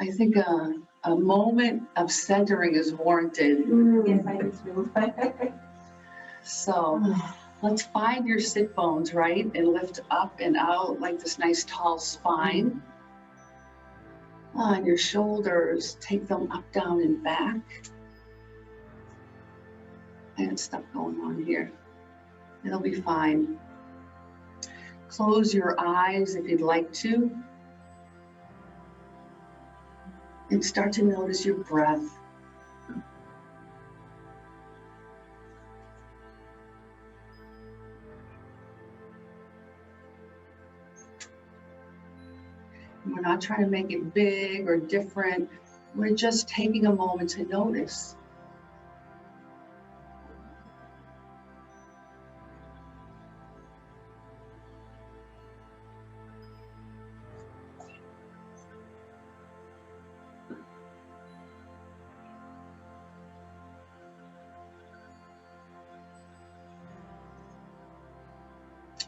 I think a moment of centering is warranted. Yes, I do too. So let's find your sit bones, right? And lift up and out like this nice tall spine. On your shoulders, take them up, down, and back. I had stuff going on here. It'll be fine. Close your eyes if you'd like to. And start to notice your breath. We're not trying to make it big or different. We're just taking a moment to notice.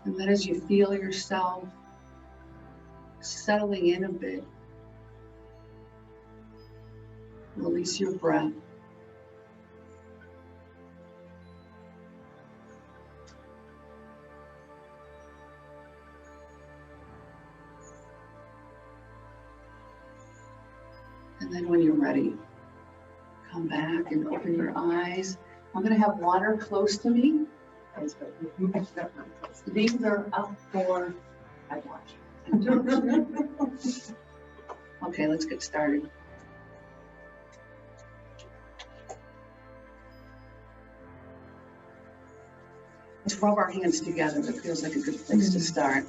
And then as you feel yourself settling in a bit, release your breath. And then when you're ready, come back and open your eyes. I'm going to have water close to me. These are up for I watch. Okay, let's get started. Let's rub our hands together. That feels like a good place to start.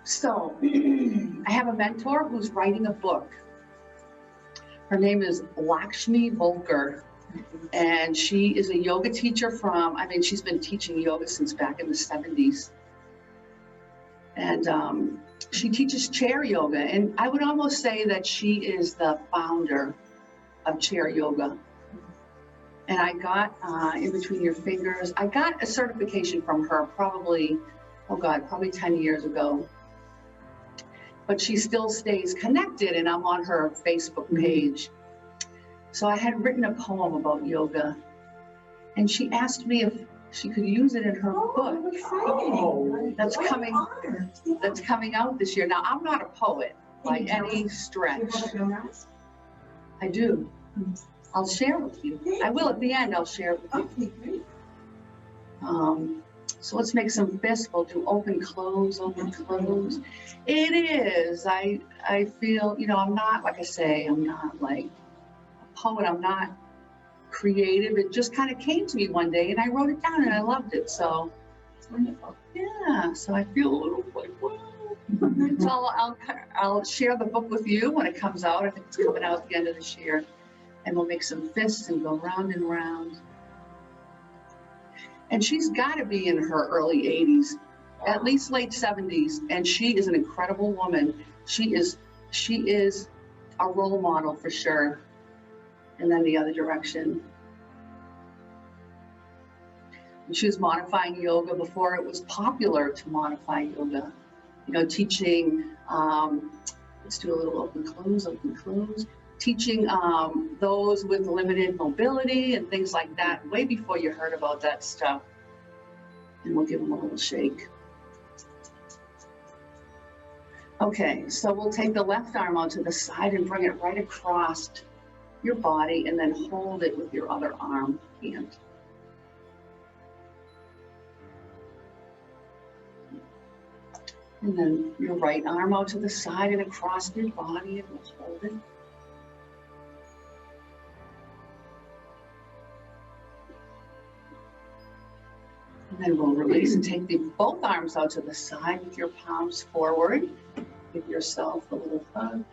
So, I have a mentor who's writing a book. Her name is Lakshmi Volkar, and she is a yoga teacher she's been teaching yoga since back in the 70s. And she teaches chair yoga, and I would almost say that she is the founder of chair yoga. And I got, in between your fingers, I got a certification from her probably 10 years ago. But she still stays connected, and I'm on her Facebook page. So I had written a poem about yoga, and she asked me if she could use it in her book. That's coming out this year. Now, I'm not a poet by any stretch. I do. I'll share with you. I will at the end. I'll share it with you. So let's make some fists. We'll do open, close, open, close. It is. I feel, I'm not, like I say, I'm not like a poet. I'm not creative. It just kind of came to me one day, and I wrote it down, and I loved it. So it's wonderful. Yeah. So I feel a little like, wow. So I'll share the book with you when it comes out. I think it's coming out at the end of this year, and we'll make some fists and go round and round. And she's got to be in her early 80s, at least late 70s, and she is an incredible woman. She is a role model for sure. And then the other direction. She was modifying yoga before it was popular to modify yoga. Teaching, let's do a little open, close. Teaching those with limited mobility and things like that, way before you heard about that stuff. And we'll give them a little shake. Okay, so we'll take the left arm out to the side and bring it right across your body, and then hold it with your other hand. And then your right arm out to the side and across your body, and we'll hold it. And then we'll release and take both arms out to the side with your palms forward. Give yourself a little hug.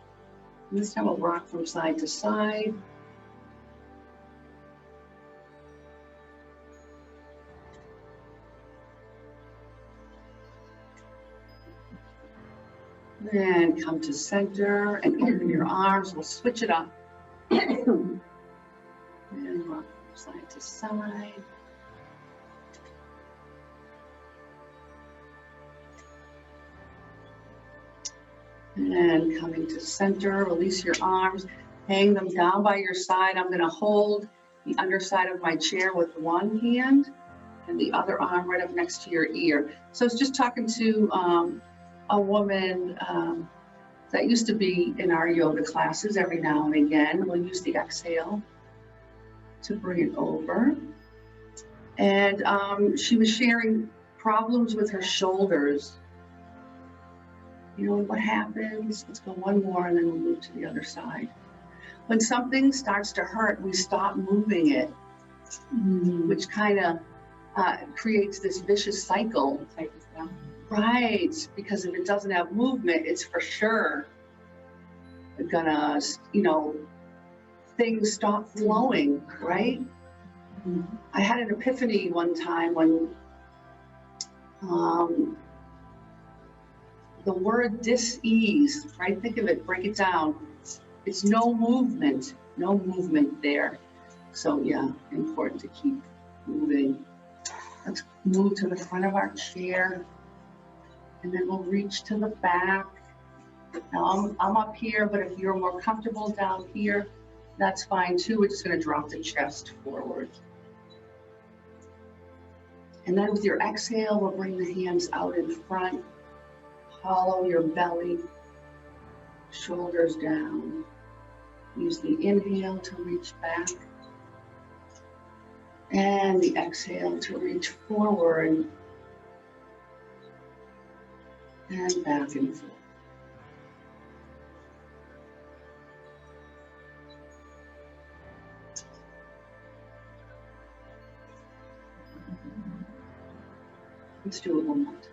And this time we'll rock from side to side. Then come to center and open your arms. We'll switch it up. And rock from side to side. And coming to center, release your arms, hang them down by your side. I'm gonna hold the underside of my chair with one hand and the other arm right up next to your ear. So I was just talking to a woman that used to be in our yoga classes every now and again. We'll use the exhale to bring it over. And she was sharing problems with her shoulders. You know what happens? Let's go one more and then we'll move to the other side. When something starts to hurt, we stop moving it, which kind of creates this vicious cycle. Right, because if it doesn't have movement, it's for sure gonna, you know, things stop flowing, right? I had an epiphany one time when the word dis-ease, right? Think of it, break it down. It's no movement there. So yeah, important to keep moving. Let's move to the front of our chair and then we'll reach to the back. Now I'm up here, but if you're more comfortable down here, that's fine too. We're just gonna drop the chest forward. And then with your exhale, we'll bring the hands out in front, hollow your belly, shoulders down. Use the inhale to reach back and the exhale to reach forward and back and forth. Let's do it one more time.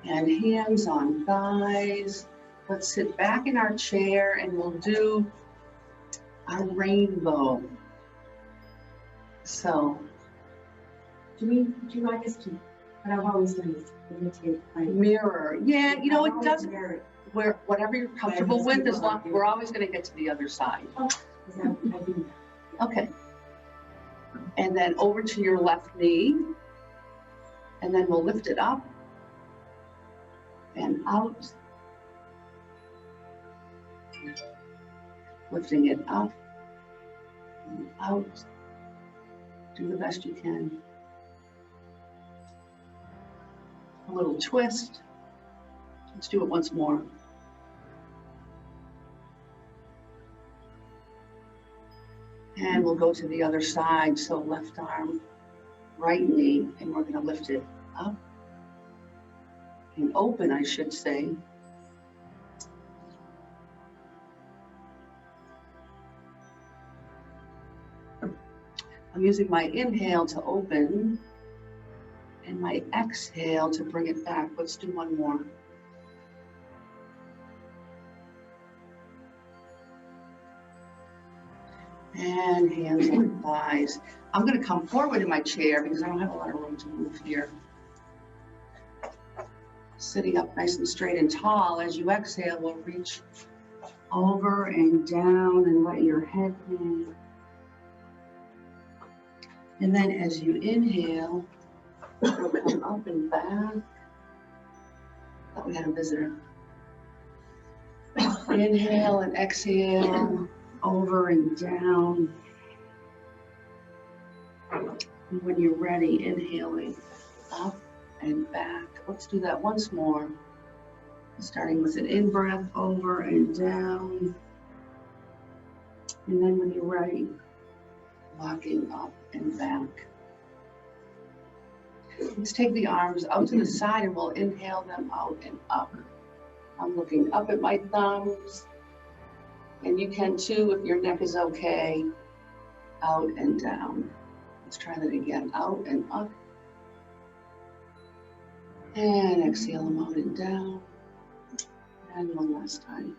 And hands on thighs. Let's sit back in our chair and we'll do our rainbow. So, Would you like us to, but I've always done this, imitate my mirror. Yeah, you know, it I've always doesn't, mirrored. where whatever you're comfortable with, as long, we're always gonna get to the other side. Oh, 'cause I do that. Okay. And then over to your left knee. And then we'll lift it up and out. Lifting it up and out. Do the best you can. A little twist. Let's do it once more. And we'll go to the other side. So left arm, right knee, and we're gonna lift it up and open, I should say. I'm using my inhale to open and my exhale to bring it back. Let's do one more. And hands on thighs. I'm gonna come forward in my chair because I don't have a lot of room to move here. Sitting up nice and straight and tall. As you exhale, we'll reach over and down and let your head hang. And then as you inhale, we'll come up and back. Thought we had a visitor. Inhale and exhale, over and down. And when you're ready, inhaling up and back. Let's do that once more. Starting with an in-breath, over and down. And then when you're ready, walking up and back. Let's take the arms out to the side and we'll inhale them out and up. I'm looking up at my thumbs. And you can too if your neck is okay. Out and down. Let's try that again. Out and up. And exhale them out and down. And one last time.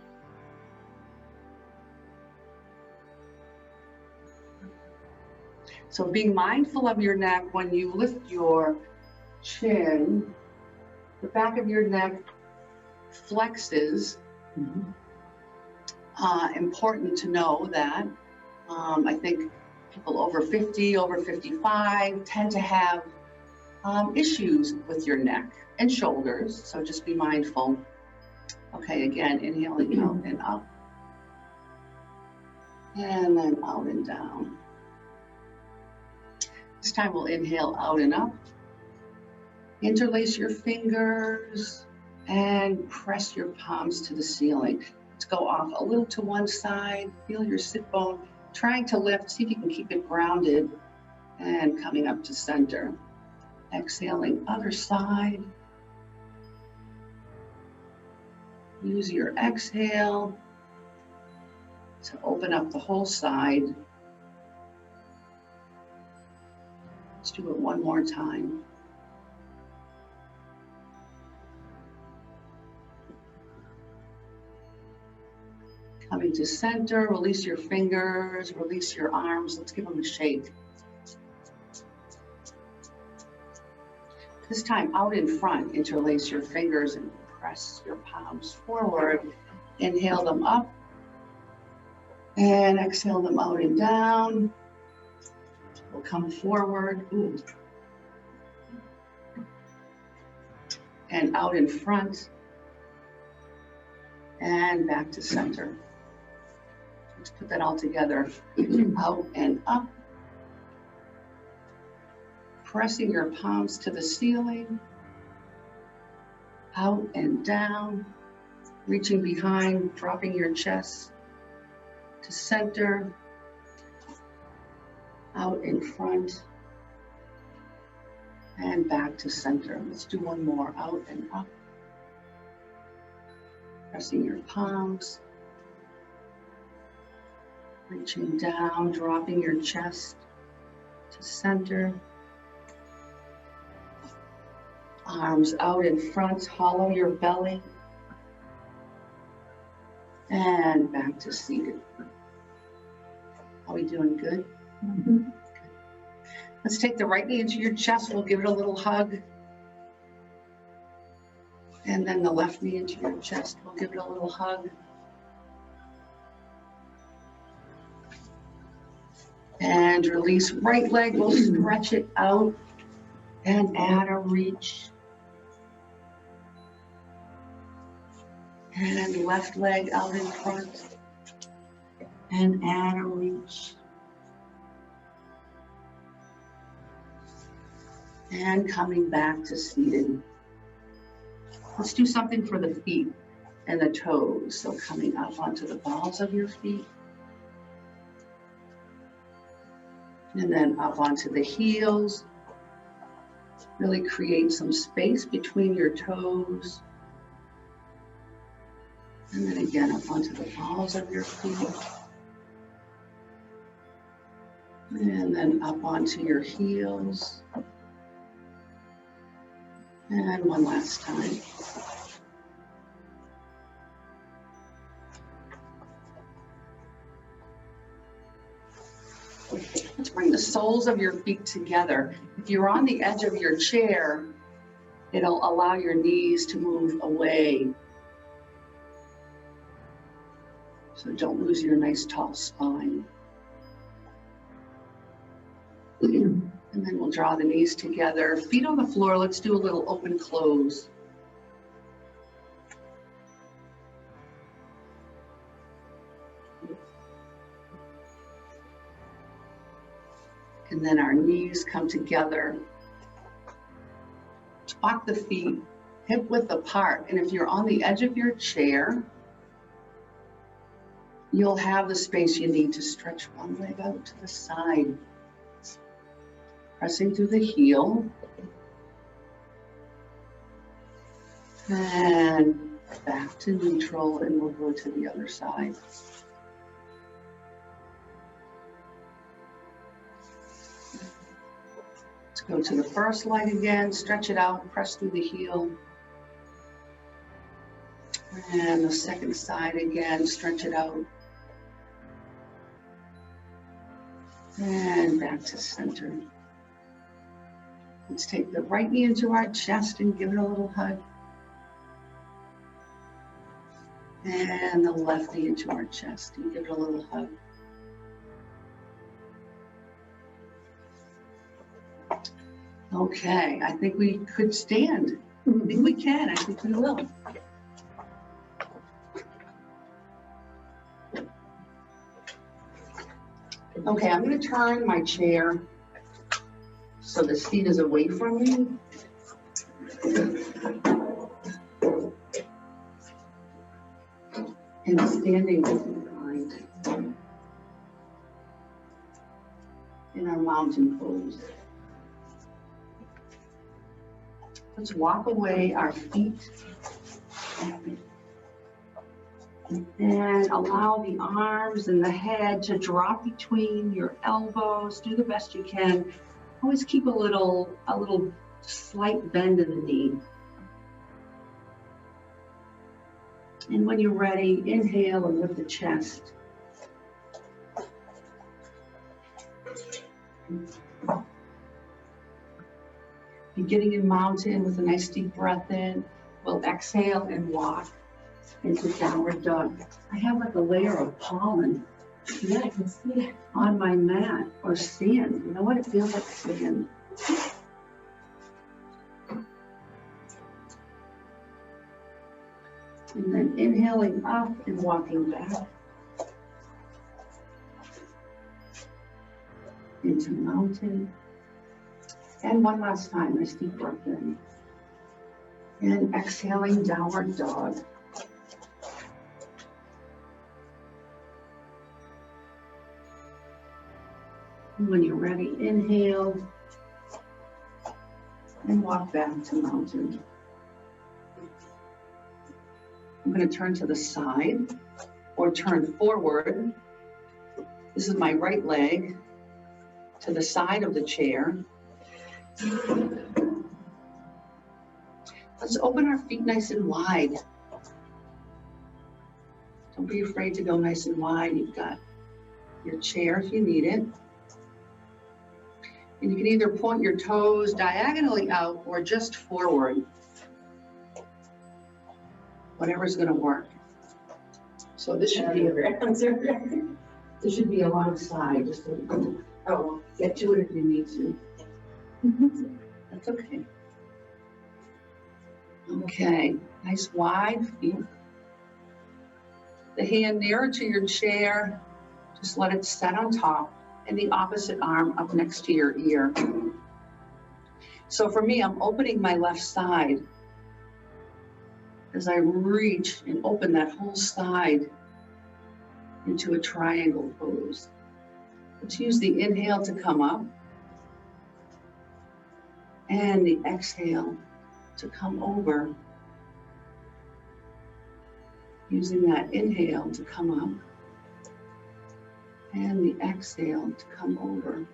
So being mindful of your neck when you lift your chin, the back of your neck flexes. Important to know that. I think People over 50, over 55 tend to have issues with your neck and shoulders, so just be mindful. Okay, again, inhaling out and up. And then out and down. This time we'll inhale out and up. Interlace your fingers and press your palms to the ceiling. Let's go off a little to one side. Feel your sit bone trying to lift. See if you can keep it grounded and coming up to center. Exhaling, other side. Use your exhale to open up the whole side. Let's do it one more time. Coming to center, release your fingers, release your arms. Let's give them a shake. This time out in front, interlace your fingers and press your palms forward. Inhale them up and exhale them out and down. We'll come forward. Ooh. And out in front and back to center. Let's put that all together. Out and up. Pressing your palms to the ceiling. Out and down. Reaching behind, dropping your chest to center. Out in front. And back to center. Let's do one more. Out and up. Pressing your palms. Reaching down, dropping your chest to center. Arms out in front, hollow your belly. And back to seated. Are we doing good? Mm-hmm. Let's take the right knee into your chest. We'll give it a little hug. And then the left knee into your chest. We'll give it a little hug. And release right leg. We'll stretch it out and add a reach. And left leg out in front and add a reach. And coming back to seated. Let's do something for the feet and the toes. So coming up onto the balls of your feet. And then up onto the heels. Really create some space between your toes. And then again up onto the balls of your feet. And then up onto your heels. And one last time. Let's bring the soles of your feet together. If you're on the edge of your chair, it'll allow your knees to move away. So don't lose your nice tall spine. And then we'll draw the knees together. Feet on the floor, let's do a little open close. And then our knees come together. Walk the feet hip width apart. And if you're on the edge of your chair, you'll have the space you need to stretch one leg out to the side. Pressing through the heel. And back to neutral, and we'll go to the other side. Let's go to the first leg again, stretch it out, press through the heel. And the second side again, stretch it out. And back to center. Let's take the right knee into our chest and give it a little hug. And the left knee into our chest and give it a little hug. Okay, I think we could stand. I think we can, I think we will. Okay, I'm gonna turn my chair so the seat is away from me. And standing is behind. In our mountain pose. Let's walk away our feet. And allow the arms and the head to drop between your elbows. Do the best you can. Always keep a little slight bend in the knee. And when you're ready, inhale and lift the chest. Beginning in mountain with a nice deep breath in, we'll exhale and walk into downward dog. I have like a layer of pollen, Yeah, I can see it. on my mat, or sand. You know what? It feels like sand. And then inhaling up and walking back into mountain. And one last time, nice deep breath in. And exhaling, downward dog. And when you're ready, inhale and walk back to mountain. I'm going to turn to the side or turn forward. This is my right leg to the side of the chair. Let's open our feet nice and wide. Don't be afraid to go nice and wide. You've got your chair if you need it. And you can either point your toes diagonally out or just forward. Whatever's gonna work. So this should be alongside, just to get to it if you need to. That's okay. Okay, nice wide feet. The hand nearer to your chair, just let it set on top, and the opposite arm up next to your ear. So for me, I'm opening my left side as I reach and open that whole side into a triangle pose. Let's use the inhale to come up and the exhale to come over. Using that inhale to come up and the exhale to come over.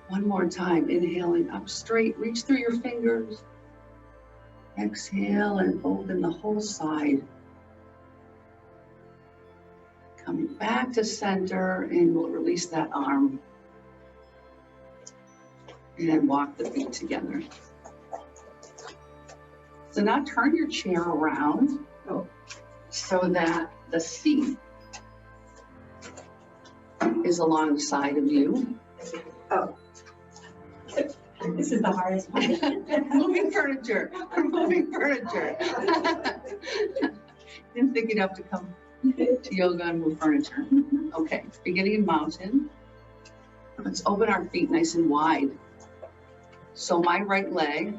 One more time, inhaling up straight, reach through your fingers. Exhale and open the whole side. Coming back to center, and we'll release that arm. And walk the feet together. So now turn your chair around so that the seat is alongside of you. Oh. This is the hardest one. Moving furniture, we're moving furniture. Didn't think you'd have to come to yoga and move furniture. Okay, beginning in mountain. Let's open our feet nice and wide. So my right leg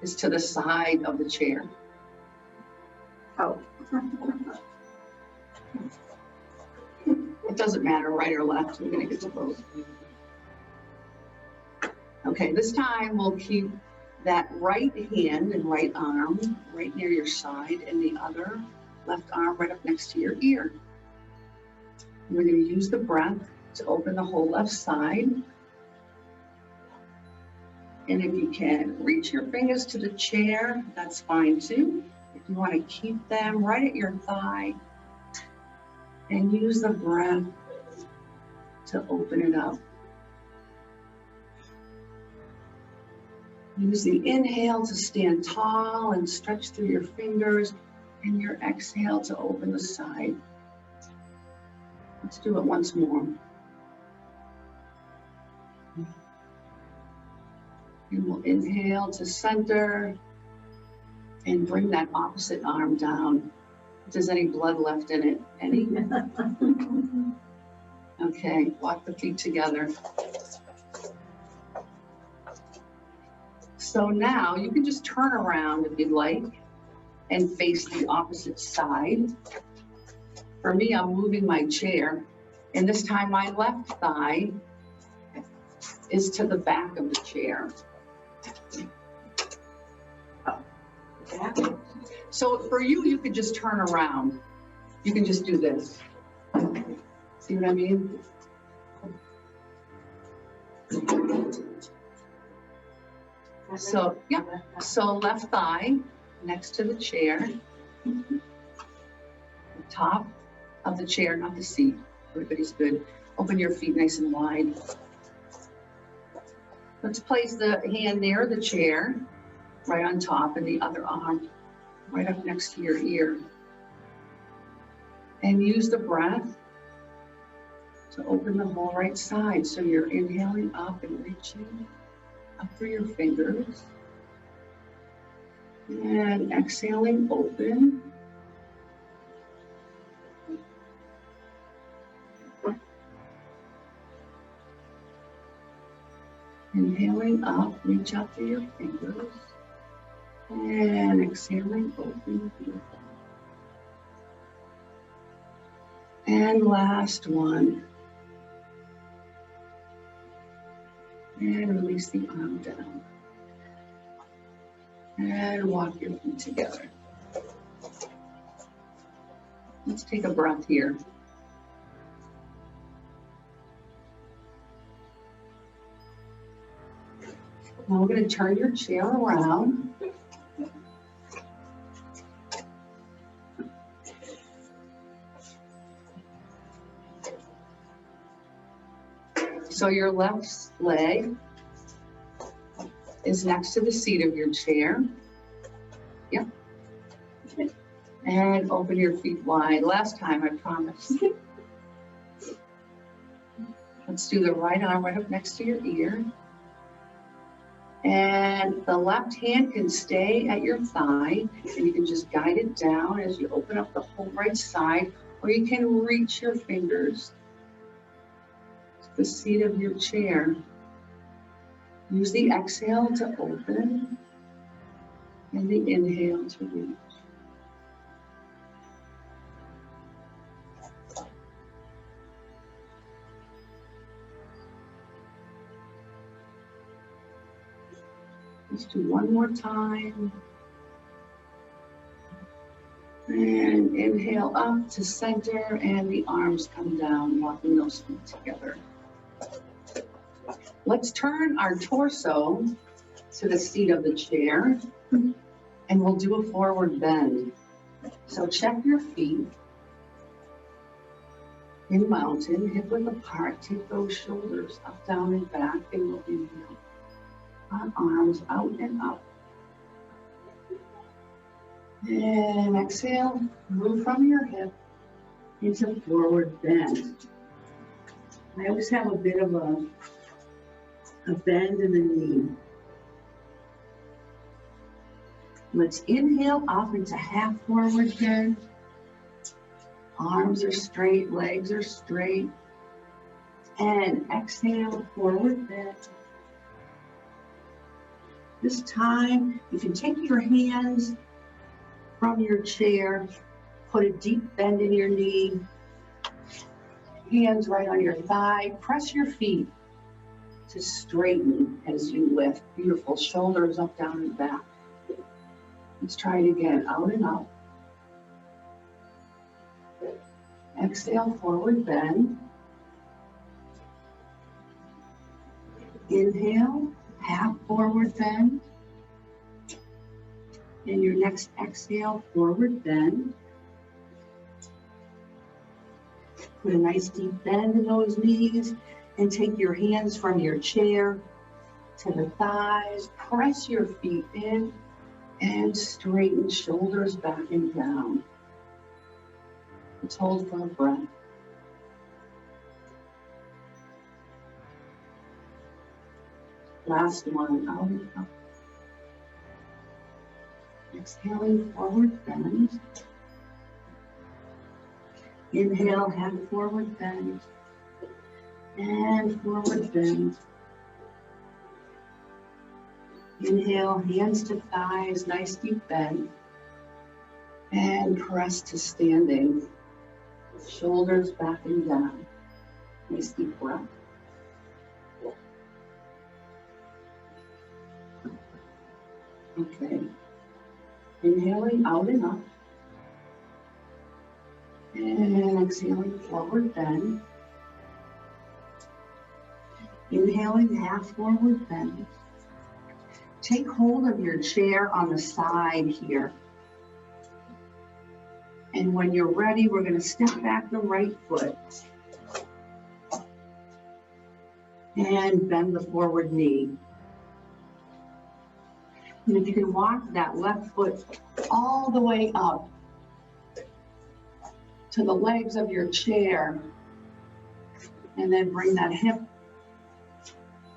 is to the side of the chair. Oh. It doesn't matter, right or left, we're gonna get to both. Okay, this time we'll keep that right hand and right arm right near your side and the other left arm right up next to your ear. We're gonna use the breath to open the whole left side. And if you can reach your fingers to the chair, that's fine too. If you want to keep them right at your thigh and use the breath to open it up. Use the inhale to stand tall and stretch through your fingers, and your exhale to open the side. Let's do it once more. And we'll inhale to center and bring that opposite arm down. If there's any blood left in it, any? Okay, walk the feet together. So now you can just turn around if you'd like and face the opposite side. For me, I'm moving my chair, and this time my left thigh is to the back of the chair. So for you, you could just turn around. You can just do this. See what I mean? So, yeah. So left thigh next to the chair. The top of the chair, not the seat. Everybody's good. Open your feet nice and wide. Let's place the hand near the chair, right on top, and the other arm right up next to your ear. And use the breath to open the whole right side. So you're inhaling up and reaching up through your fingers. And exhaling, open. Inhaling up, reach out through your fingers. And exhaling, open. And last one. And release the arm down. And walk your feet together. Let's take a breath here. Now we're going to turn your chair around. So your left leg is next to the seat of your chair. Yep. And open your feet wide. Last time, I promise. Let's do the right arm right up next to your ear. And the left hand can stay at your thigh, and you can just guide it down as you open up the whole right side, or you can reach your fingers to the seat of your chair. Use the exhale to open and the inhale to reach. Let's do one more time. And inhale up to center, and the arms come down, walking those feet together. Let's turn our torso to the seat of the chair, and we'll do a forward bend. So check your feet in mountain, hip width apart. Take those shoulders up, down, and back, and we'll inhale. Our arms out and up. And exhale, move from your hip into forward bend. I always have a bit of a bend in the knee. Let's inhale up into half forward bend. Arms are straight, legs are straight. And exhale, forward bend. This time, you can take your hands from your chair, put a deep bend in your knee, hands right on your thigh, press your feet to straighten as you lift. Beautiful, shoulders up, down, and back. Let's try it again, out and up. Exhale, forward bend. Inhale, half forward bend. And your next exhale, forward bend. Put a nice deep bend in those knees and take your hands from your chair to the thighs. Press your feet in and straighten shoulders back and down. Let's hold for a breath. Last one, out and up. Exhaling, forward bend. Inhale, head forward bend. And forward bend. Inhale, hands to thighs, nice deep bend. And press to standing. Shoulders back and down. Nice deep breath. Okay. Inhaling out and up. And exhaling forward bend. Inhaling half forward bend. Take hold of your chair on the side here. And when you're ready, we're going to step back the right foot. And bend the forward knee. And if you can walk that left foot all the way up to the legs of your chair, and then bring that hip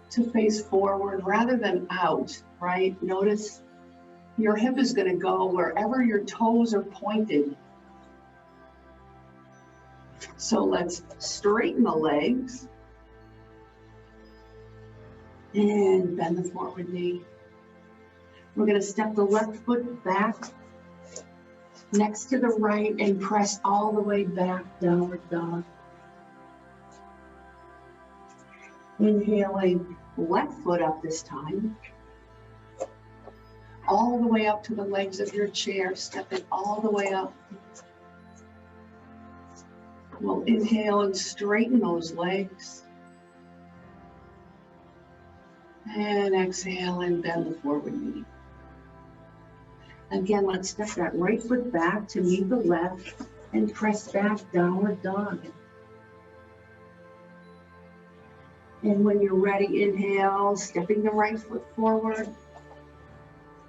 to face forward rather than out, right? Notice your hip is going to go wherever your toes are pointed. So let's straighten the legs and bend the forward knee. We're going to step the left foot back next to the right and press all the way back, downward dog. Inhaling, left foot up this time. All the way up to the legs of your chair, stepping all the way up. We'll inhale and straighten those legs. And exhale and bend the forward knee. Again, let's step that right foot back to meet the left and press back, downward dog. And when you're ready, inhale, stepping the right foot forward.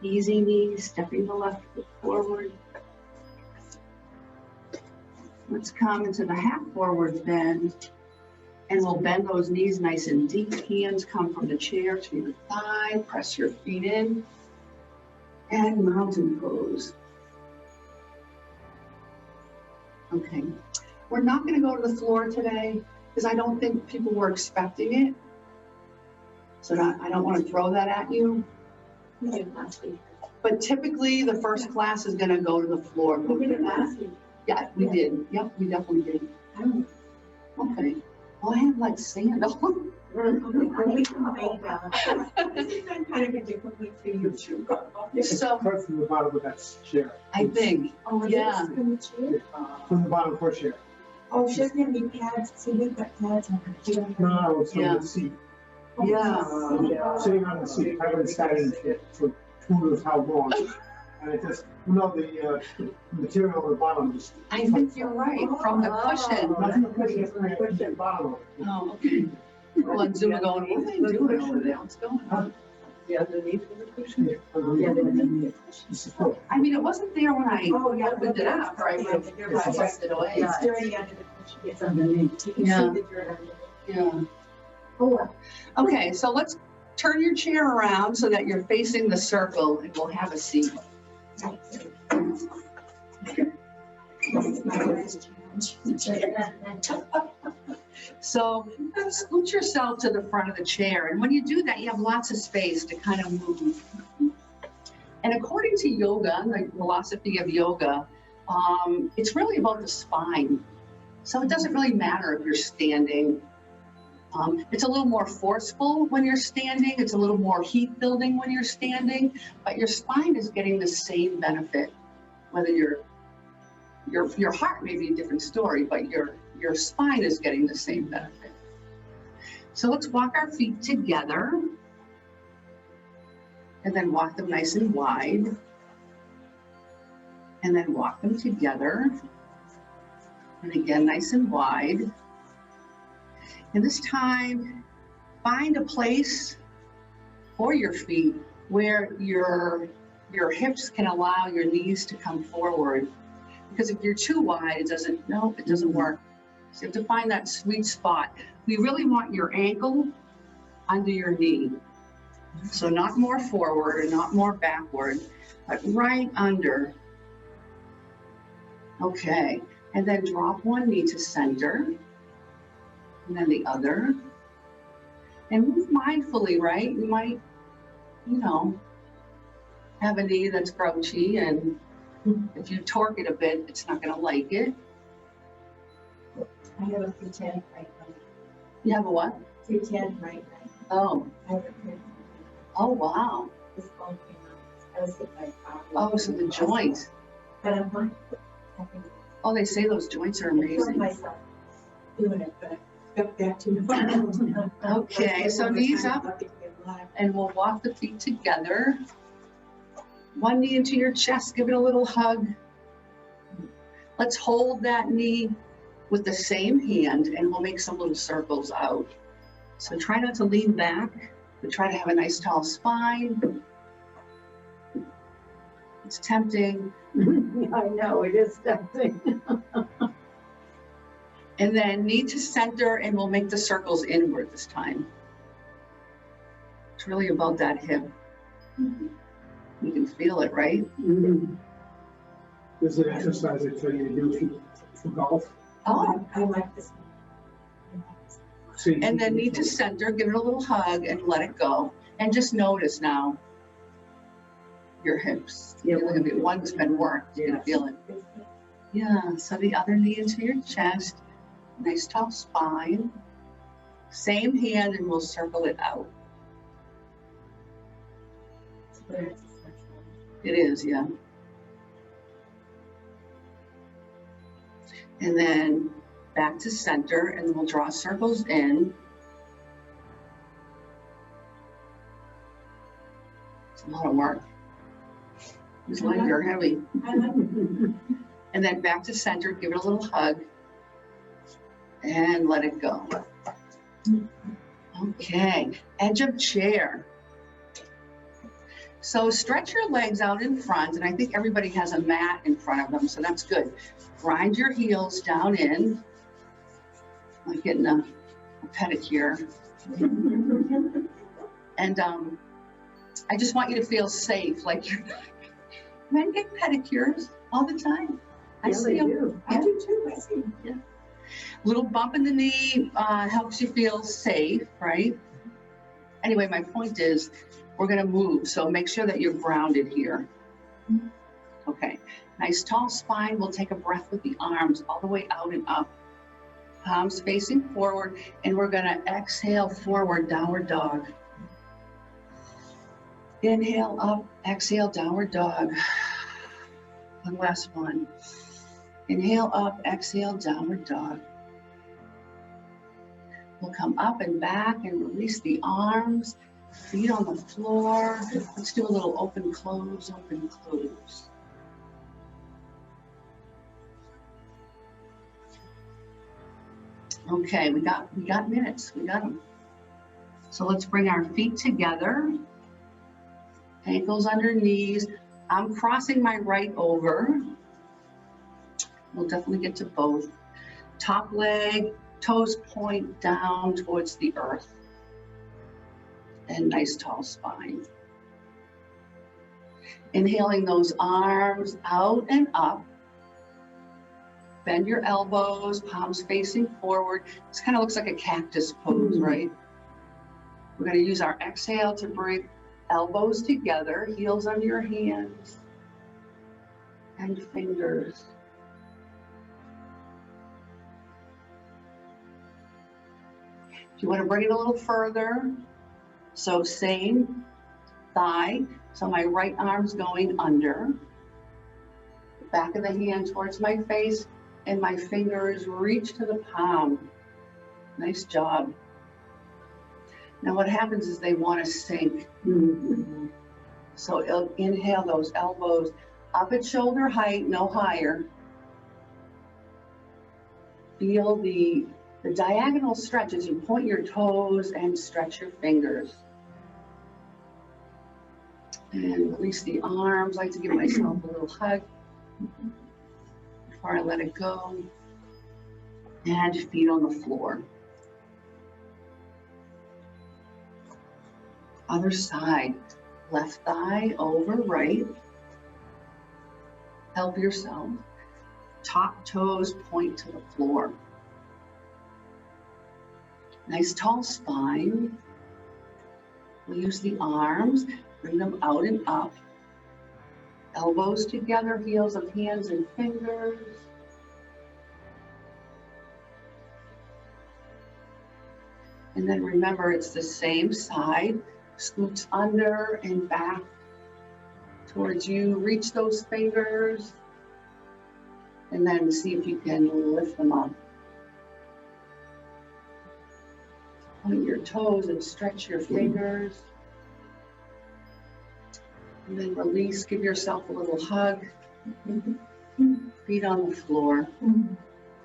Easy knees, stepping the left foot forward. Let's come into the half forward bend. And we'll bend those knees nice and deep. Hands come from the chair to your thigh. Press your feet in. And mountain pose. Okay. We're not going to go to the floor today because I don't think people were expecting it. So I don't want to throw that at you. We did last week. But typically the first class is going to go to the floor. We did it last week. Yeah, we did. Yep, we definitely did. Okay. Well, I have like sand on. We can make that. This has been kind of a different week for you too. So Start from the bottom of that chair. I think, Oh, yeah. From the chair? From the bottom of her chair. Oh, she doesn't have any pads. See, we've got pads on her. She doesn't have- No, it's from Yeah. the seat. Yeah. Sitting on the seat, I haven't sat in it for who knows how long. And it just, the material on the bottom just. I think you're right, from the cushion. Nothing to push it, push the bottom of it. Oh, okay. Well, on Zoom going, what are they doing over there? What's going on? The underneath of the cushion? Yeah, underneath. The support. I mean, it wasn't there when I Oh, yeah. opened it up, right? When I pressed it away. It's dirty under the cushion. It's underneath. You can Yeah. see the dirt under it. Yeah. Oh, well. Okay, so let's turn your chair around so that you're facing the circle and we'll have a seat. That's my greatest challenge. So scoot yourself to the front of the chair. And when you do that, you have lots of space to kind of move. And according to yoga, the philosophy of yoga, it's really about the spine. So it doesn't really matter if you're standing. It's a little more forceful when you're standing. It's a little more heat building when you're standing, but your spine is getting the same benefit. Whether your heart may be a different story, but your spine is getting the same benefit. So let's walk our feet together and then walk them nice and wide. And then walk them together. And again, nice and wide. And this time, find a place for your feet where your hips can allow your knees to come forward. Because if you're too wide, it doesn't work. So you have to find that sweet spot. We really want your ankle under your knee. So not more forward and not more backward, but right under. Okay, and then drop one knee to center, and then the other. And move mindfully, right? You might, have a knee that's grouchy, and if you torque it a bit, it's not gonna like it. I have a 310 right now. You have a what? 310 right now. Oh, I have a 310. oh, wow. This bone came out. I was hit by a car. Oh, so the joints. But I'm not. I think Oh, they say those joints are I killed amazing. myself doing it, but I got back to normal. Okay, so knees up. And we'll walk the feet together. One knee into your chest, give it a little hug. Let's hold that knee with the same hand and we'll make some little circles out. So try not to lean back, but try to have a nice tall spine. It's tempting. I know, it is tempting. And then knee to center and we'll make the circles inward this time. It's really about that hip. You can feel it, right? There's an exercise I tell you to do for golf. Oh, I like this one. See, and then knee to center, give it a little hug and let it go. And just notice now your hips. Yeah. You're gonna be, one's been worked, you're gonna feel it. Yeah, so the other knee into your chest, nice tall spine. Same hand and we'll circle it out. It is, yeah. And then back to center and then we'll draw circles in. It's a lot of work. These legs are heavy. I like it. And then back to center, give it a little hug and let it go. Okay, edge of chair. So stretch your legs out in front, and I think everybody has a mat in front of them, so that's good. Grind your heels down in, like getting a pedicure. And I just want you to feel safe, like men get pedicures all the time. I Yeah, see they them. do. I do too, I see. Little bump in the knee helps you feel safe, right? Anyway, my point is, we're gonna move, so make sure that you're grounded here. Okay, nice tall spine. We'll take a breath with the arms all the way out and up. Palms facing forward, and we're gonna exhale forward, downward dog. Inhale up, exhale, downward dog. One last one. Inhale up, exhale, downward dog. We'll come up and back and release the arms, feet on the floor. Let's do a little open, close, open, close. Okay, we got minutes, we got them. So let's bring our feet together. Ankles under knees. I'm crossing my right over. We'll definitely get to both. Top leg, toes point down towards the earth. And nice tall spine. Inhaling those arms out and up. Bend your elbows, palms facing forward. This kind of looks like a cactus pose, right? We're going to use our exhale to bring elbows together, heels under your hands and fingers. If you want to bring it a little further, so same thigh, so my right arm's going under, the back of the hand towards my face, and my fingers reach to the palm. Nice job. Now what happens is they want to sink. So inhale those elbows up at shoulder height, no higher. Feel the diagonal stretch as you point your toes and stretch your fingers. And release the arms. I like to give myself a little hug before I let it go. And feet on the floor. Other side, left thigh over right. Help yourself. Top toes point to the floor. Nice tall spine. We'll use the arms, bring them out and up. Elbows together, heels of hands and fingers. And then remember, it's the same side. Scoots under and back towards you. Reach those fingers. And then see if you can lift them up. Point your toes and stretch your fingers. And then release, give yourself a little hug. Feet on the floor.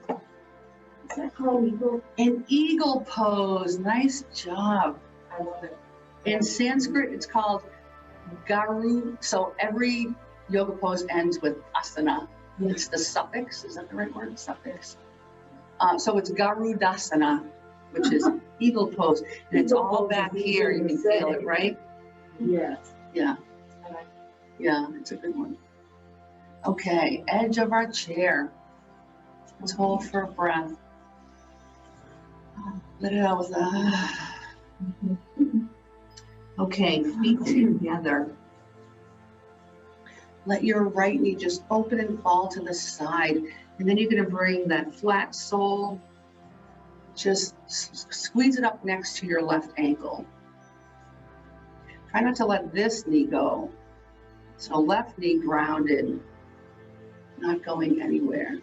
Is that called eagle? An eagle pose, nice job. I love it. In Sanskrit, it's called Garu. So every yoga pose ends with asana. It's the suffix, is that the right word? Suffix. So it's Garudasana, which is eagle pose. And it's all back here, you can feel it, right? Yes. Yeah. Yeah, it's a good one. Okay, edge of our chair. Let's hold for a breath. Let it out with a... Okay, feet together. Let your right knee just open and fall to the side. And then you're gonna bring that flat sole, just squeeze it up next to your left ankle. Try not to let this knee go. So left knee grounded, not going anywhere.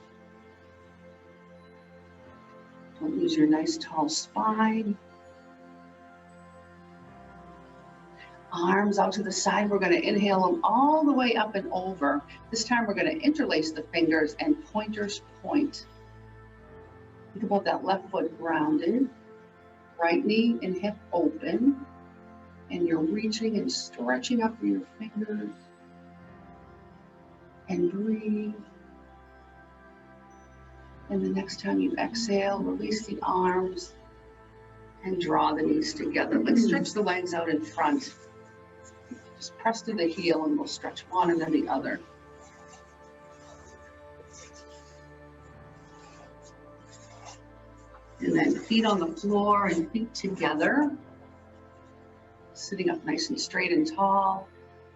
Don't lose your nice tall spine. Arms out to the side. We're going to inhale them all the way up and over. This time we're going to interlace the fingers and pointers point. Think about that left foot grounded, right knee and hip open, and you're reaching and stretching up your fingers. And breathe. And the next time you exhale, release the arms and draw the knees together. Let's stretch the legs out in front. Just press through the heel and we'll stretch one and then the other. And then feet on the floor and feet together. Sitting up nice and straight and tall.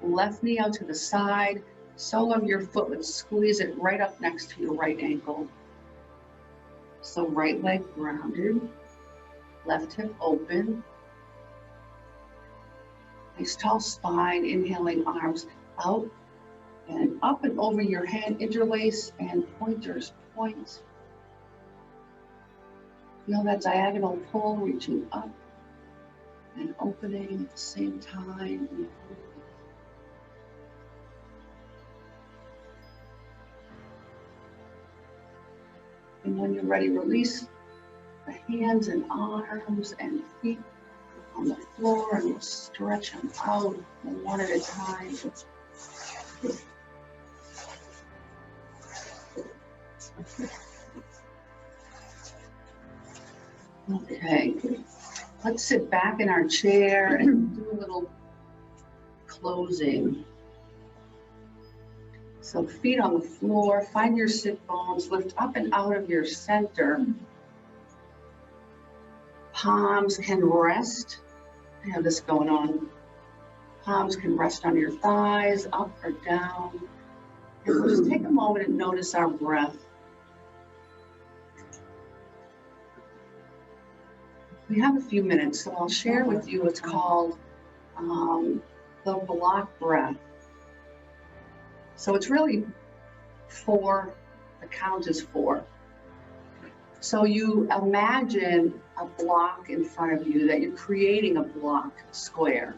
Left knee out to the side. Sole of your foot, let's squeeze it right up next to your right ankle. So right leg grounded, left hip open. Nice tall spine, inhaling arms out and up and over your head, interlace and pointers point. Feel that diagonal pull reaching up and opening at the same time. And when you're ready, release the hands and arms and feet on the floor and we'll stretch them out one at a time. Okay, let's sit back in our chair and do a little closing. So feet on the floor, find your sit bones, lift up and out of your center. Palms can rest. I have this going on. Palms can rest on your thighs, up or down. And we'll just take a moment and notice our breath. We have a few minutes, so I'll share with you what's called the block breath. So it's really 4, the count is 4. So you imagine a block in front of you, that you're creating a block square.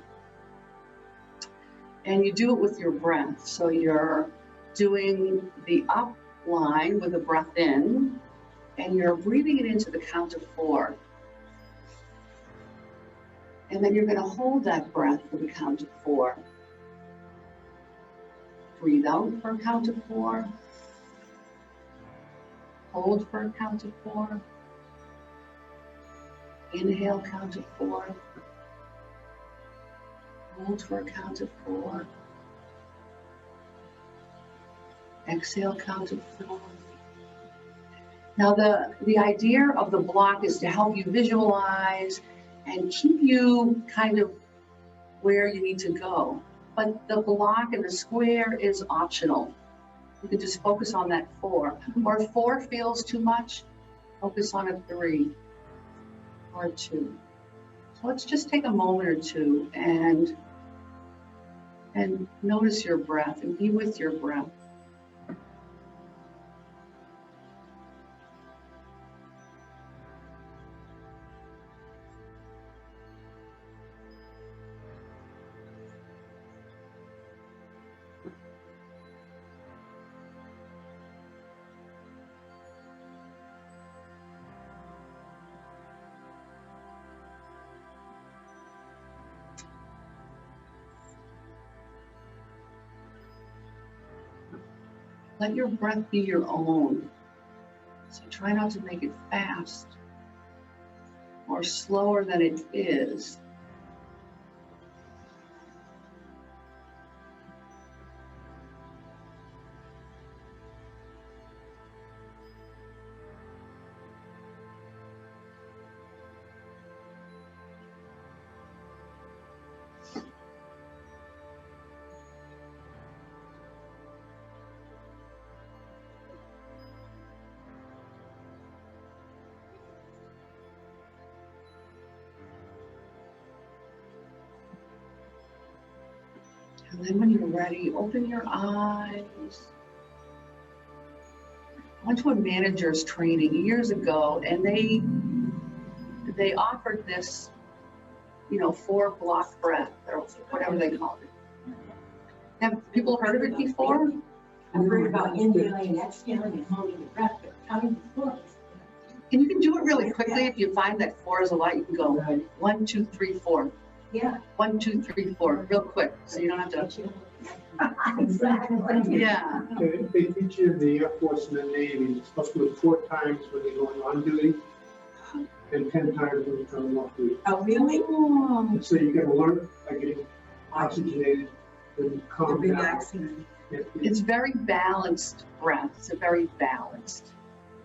And you do it with your breath. So you're doing the up line with the breath in, and you're breathing it into the count of 4. And then you're going to hold that breath for the count of 4. Breathe out for a count of 4. Hold for a count of 4. Inhale, count of 4. Hold for a count of 4. Exhale, count of 4. Now the idea of the block is to help you visualize and keep you kind of where you need to go. But the block and the square is optional. You can just focus on that 4. Or if 4 feels too much, focus on a 3 or a 2. So let's just take a moment or two and notice your breath and be with your breath. Let your breath be your own. So try not to make it fast or slower than it is. And then when you're ready, open your eyes. I went to a manager's training years ago, and they offered this, 4 block breath or whatever they called it. Have people heard of it before? I've heard about inhaling, exhaling, and holding your breath, but counting the 4. And you can do it really quickly. If you find that 4 is a lot, you can go 1, 2, 3, 4. Yeah. 1, 2, 3, 4, real quick, so you don't have to. Exactly. Yeah. They teach you in the Air Force and the Navy, you're supposed to do it 4 times when you're going on duty and 10 times when you're coming off duty. Oh, really? And so you get alert by getting oxygenated and calm down. Relaxing. It's very balanced breath. It's a very balanced.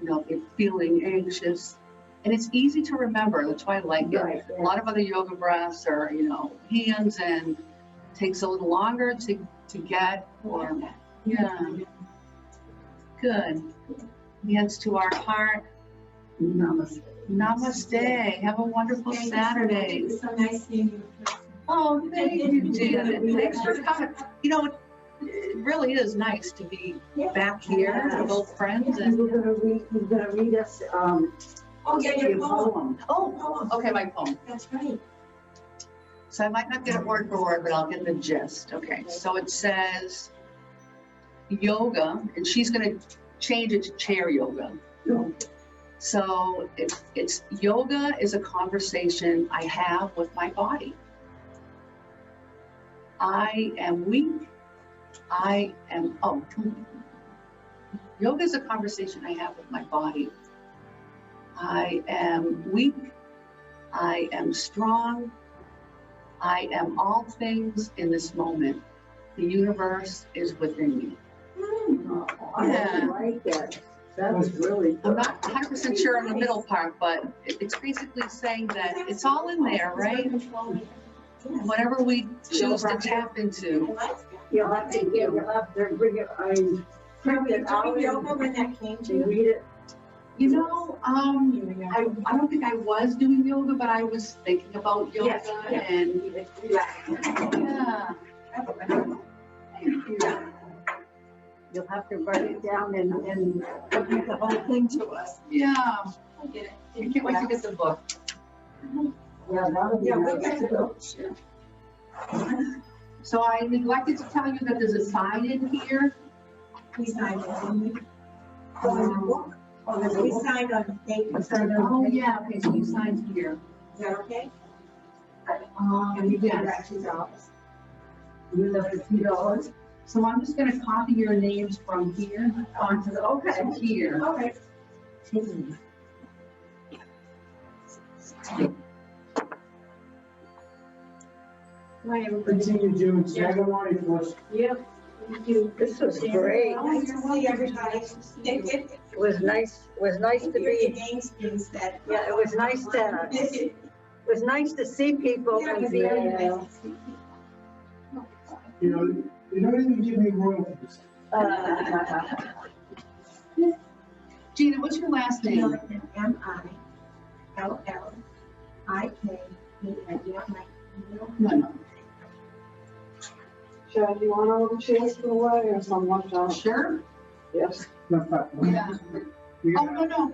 If you're feeling anxious, and it's easy to remember. That's why I like it. Right, A lot of other yoga breaths are, hands, and it takes a little longer to get. Or yeah, good. Hands to our heart. Namaste. Namaste. Have a wonderful Saturday. It was so nice seeing you. Oh, thank you, Janet. Thanks for coming. It really is nice to be back here with old friends. And You're gonna read us, Oh, yeah, your your poem. poem. oh, okay, my poem. That's right. So I might not get it word for word, but I'll get the gist. Okay, so it says yoga, and she's going to change it to chair yoga. So it's yoga is a conversation I have with my body. I am weak. Yoga is a conversation I have with my body. I am weak. I am strong. I am all things in this moment. The universe is within me. I like that. That's really I'm good. not 100% sure on the middle part, but it's basically saying that it's all in there, right? Whatever we choose to tap into. You'll have to bring it, I print it out Yoga when that came to and you? read it. I don't think I was doing yoga, but I was thinking about yoga Yes, yes. and yeah. You'll have to write it down and read the whole thing to us. Yeah. I can't wait to get the book. Yeah, that'll be Yeah, we'll nice. get to go. So I neglected to tell you that there's a sign in here. We signed it, didn't we? We signed on date. Oh, yeah, okay, so you signed here. Is that okay? And you get it Yes. back to his office. You left $2. So I'm just gonna copy your names from here onto the, okay, here. All right. Continue, Jim, and Sagamore, for us. Yep. Thank you. This was great. Nice to see everybody. It was nice to be, Games being said. yeah, it was nice to see people Yeah, it and was be, very nice to see You know, you don't even give me royalties. Gina, what's your last name? Milliken, M-I-L-L-I-K-E-N. You want my email? No. Chad, you want all the chairs put away or some left out? Sure? Yes. Yeah. Oh, no.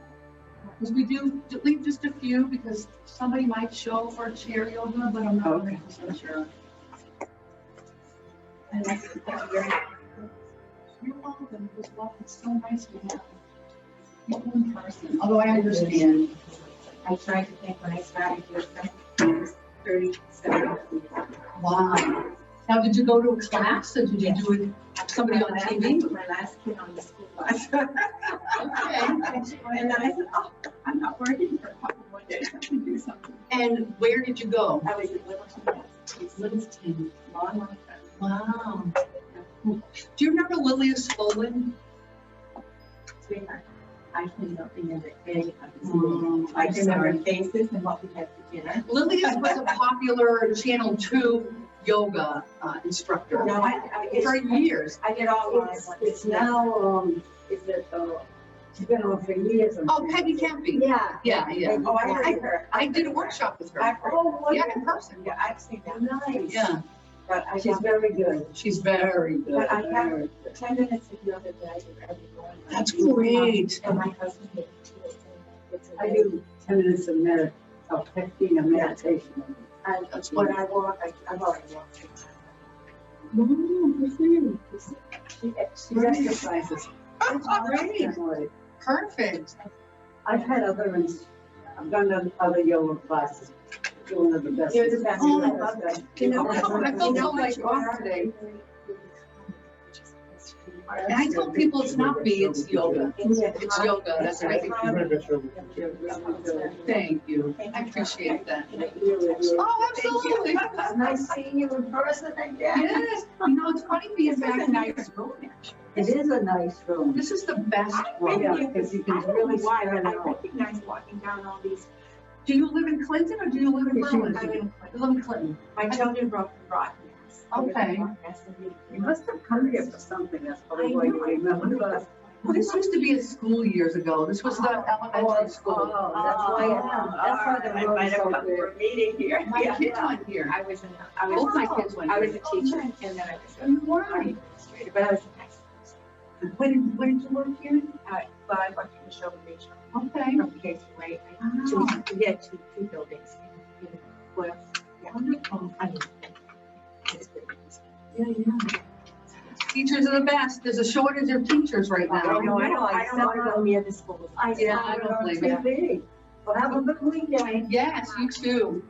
Because we do leave just a few because somebody might show for chair yoga, but I'm not 100% sure. And I think that's very You're welcome. It's so nice to have people in person, although I understand. I tried to think when I started here, I was 37. Wow. Now, did you go to a class or did you do it, somebody on TV? My last kid on the school bus. Okay. And then I said, oh, I'm not working for a couple more days, I can do something. And where did you go? I was at Littleton, Massachusetts. Livingston. Long time. Wow. Do you remember Lilia Spolin? Sweetheart, I cleaned up the other day. Oh, I I'm remember sorry. faces and what we had for dinner. Lilia was a popular Channel 2 yoga instructor No, for years. I get all live. it's now, she's been on for years. Oh, Peggy Campy. Yeah. Yeah. Oh, I heard her. I did a workshop with her. I've heard. Oh, Yeah, in person. Yeah, I've seen that. Nice. Yeah, But I She's got very good. she's very good. But I have- very good. 10 minutes of yoga that I do every morning. That's great. And my husband did it too. It's I do 10 minutes of meditation. And that's when I walk, I've already walked. She exercises. That's great. Perfect. I've had I've done other yoga classes, doing the best. You're the best. Oh, I love that. I felt so much off today. And I tell people it's not me, it's yoga. It's yoga, that's right. Thank you. I appreciate that. Oh, absolutely. Nice seeing you in person again. Yes, it's funny being back in nice room. It is a nice room. This is the best room. Yeah, because you can really why, spread I out. recognize walking down all these. Do you live in Clinton or do you live in I'm Burlington? in You Clinton. live in Clinton. My children grew up in Brockton. Okay. You must have come here for something, that's probably why you remember. Well, this used to be a school years ago. This was the elementary school. Oh, that's why the room is so big. Meeting here. My kids went here. I was Both my kids went I here. was a teacher and then I was a You were. administrator, but I was an excellent. When did you work here? Well, I worked in the show regional Okay. from K through 8. We had two buildings in West. Yeah. Wonderful. I mean, it's been- Yeah. Teachers are the best. There's a shortage of teachers right I now. know, I don't want to go near the schools. I Yeah, saw I it don't on blame you. TV. Well, have a good weekend. Yes, you too.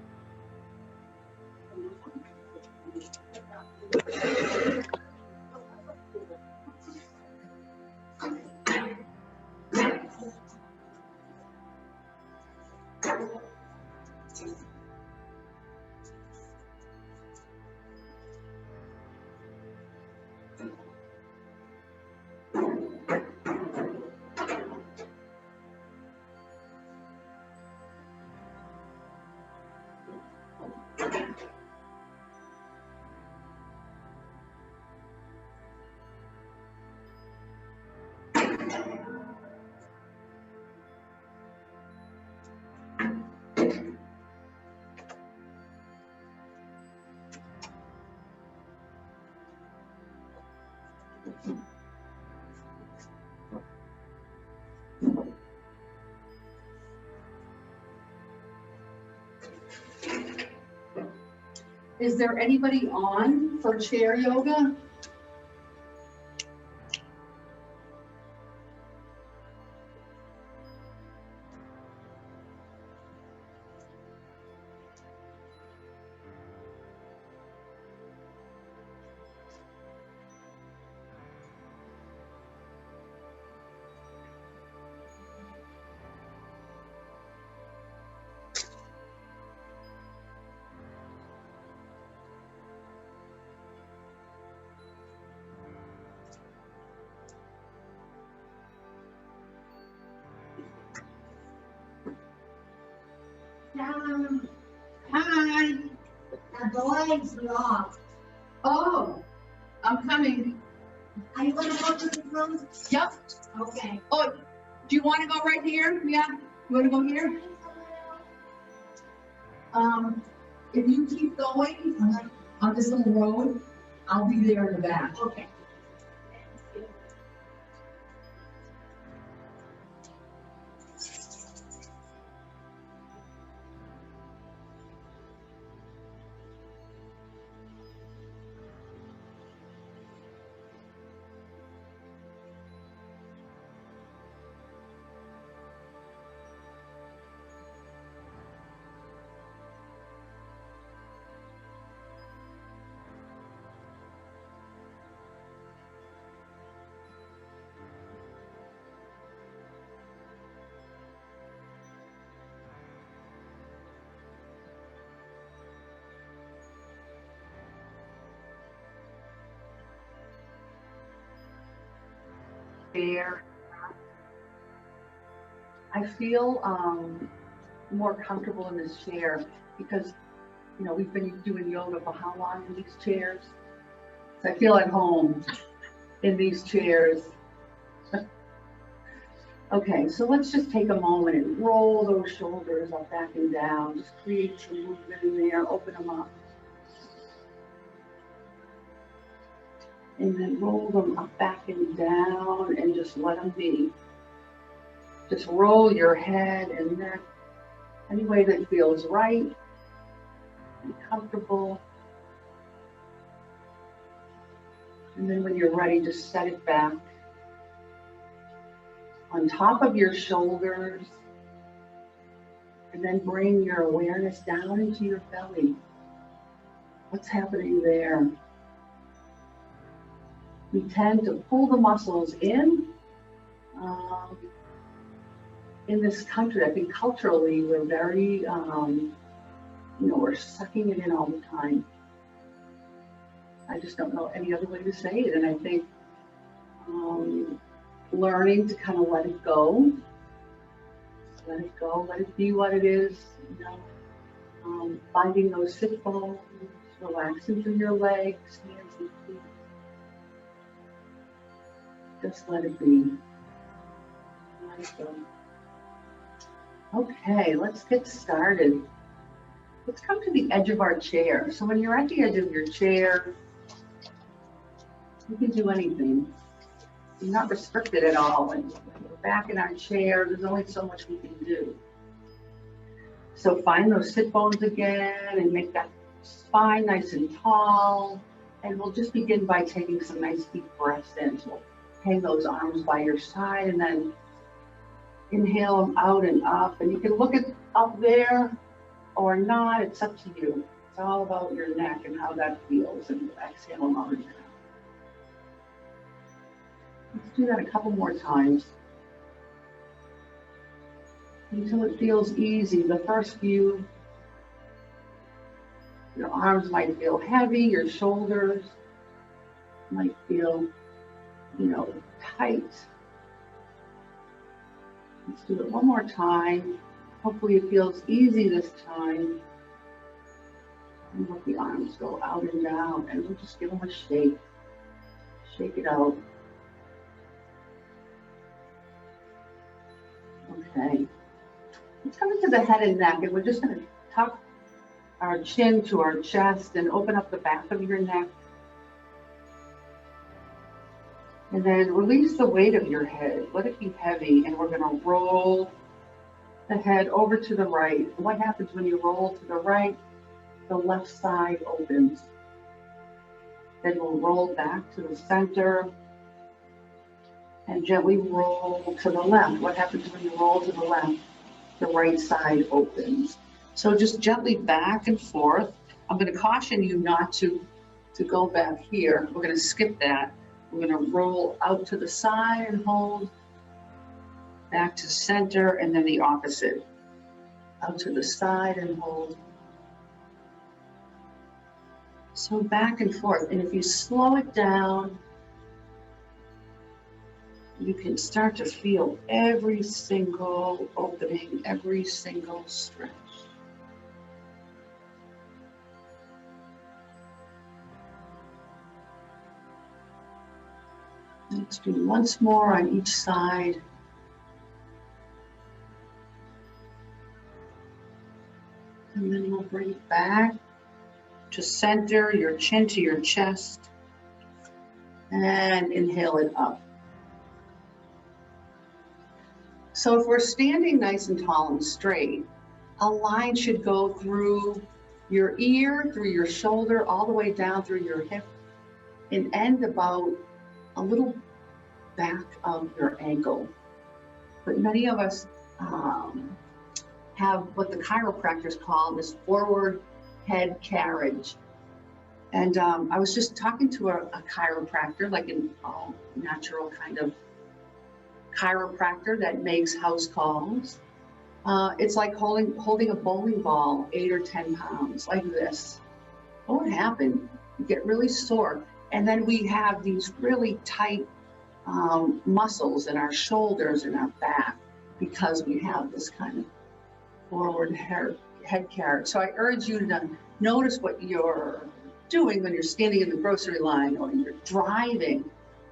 Is there anybody on for chair yoga? Hi. The line's off. Oh, I'm coming. Are you gonna go to the room? Yep. Okay. Oh, do you want to go right here? Yeah. You want to go here? If you keep going on this little road, I'll be there in the back. Okay. Chair. I feel more comfortable in this chair because, you know, we've been doing yoga for how long in these chairs? So I feel at home in these chairs. Okay, so let's just take a moment and roll those shoulders up, back and down. Just create some movement in there, open them up. And then roll them up, back and down, and just let them be. Just roll your head and neck any way that feels right and comfortable. And then when you're ready, just set it back on top of your shoulders. And then bring your awareness down into your belly. What's happening there? We tend to pull the muscles in. In this country, I think culturally, we're very, we're sucking it in all the time. I just don't know any other way to say it. And I think learning to kind of let it go, let it be what it is, you know, finding those sit bones, relaxing through your legs, hands and feet. Just let it be. Let it go. Okay, let's get started. Let's come to the edge of our chair. So when you're at the edge of your chair, you can do anything. You're not restricted at all. And when we're back in our chair, there's only so much we can do. So find those sit bones again and make that spine nice and tall. And we'll just begin by taking some nice deep breaths in. So hang those arms by your side and then inhale them out and up. And you can look at up there or not. It's up to you. It's all about your neck and how that feels. And exhale them out and down. Let's do that a couple more times until it feels easy. The first few, your arms might feel heavy, your shoulders might feel, tight. Let's do it one more time. Hopefully it feels easy this time. And let the arms go out and down, and we'll just give them a shake. Shake it out. Okay. Let's come into the head and neck, and we're just going to tuck our chin to our chest and open up the back of your neck. And then release the weight of your head. Let it be heavy, and we're going to roll the head over to the right. And what happens when you roll to the right? The left side opens. Then we'll roll back to the center and gently roll to the left. What happens when you roll to the left? The right side opens. So just gently back and forth. I'm going to caution you not to go back here. We're going to skip that. We're going to roll out to the side and hold, back to center, and then the opposite. Out to the side and hold. So back and forth. And if you slow it down, you can start to feel every single opening, every single stretch. Let's do once more on each side. And then we'll bring it back to center, your chin to your chest. And inhale it up. So if we're standing nice and tall and straight, a line should go through your ear, through your shoulder, all the way down through your hip, and end about a little back of your ankle. But many of us have what the chiropractors call this forward head carriage. And I was just talking to a chiropractor, like an all-natural kind of chiropractor that makes house calls. It's like holding a bowling ball, 8 or 10 pounds, like this. What would happen? You get really sore. And then we have these really tight muscles in our shoulders and our back because we have this kind of forward head carriage. So I urge you to notice what you're doing when you're standing in the grocery line or you're driving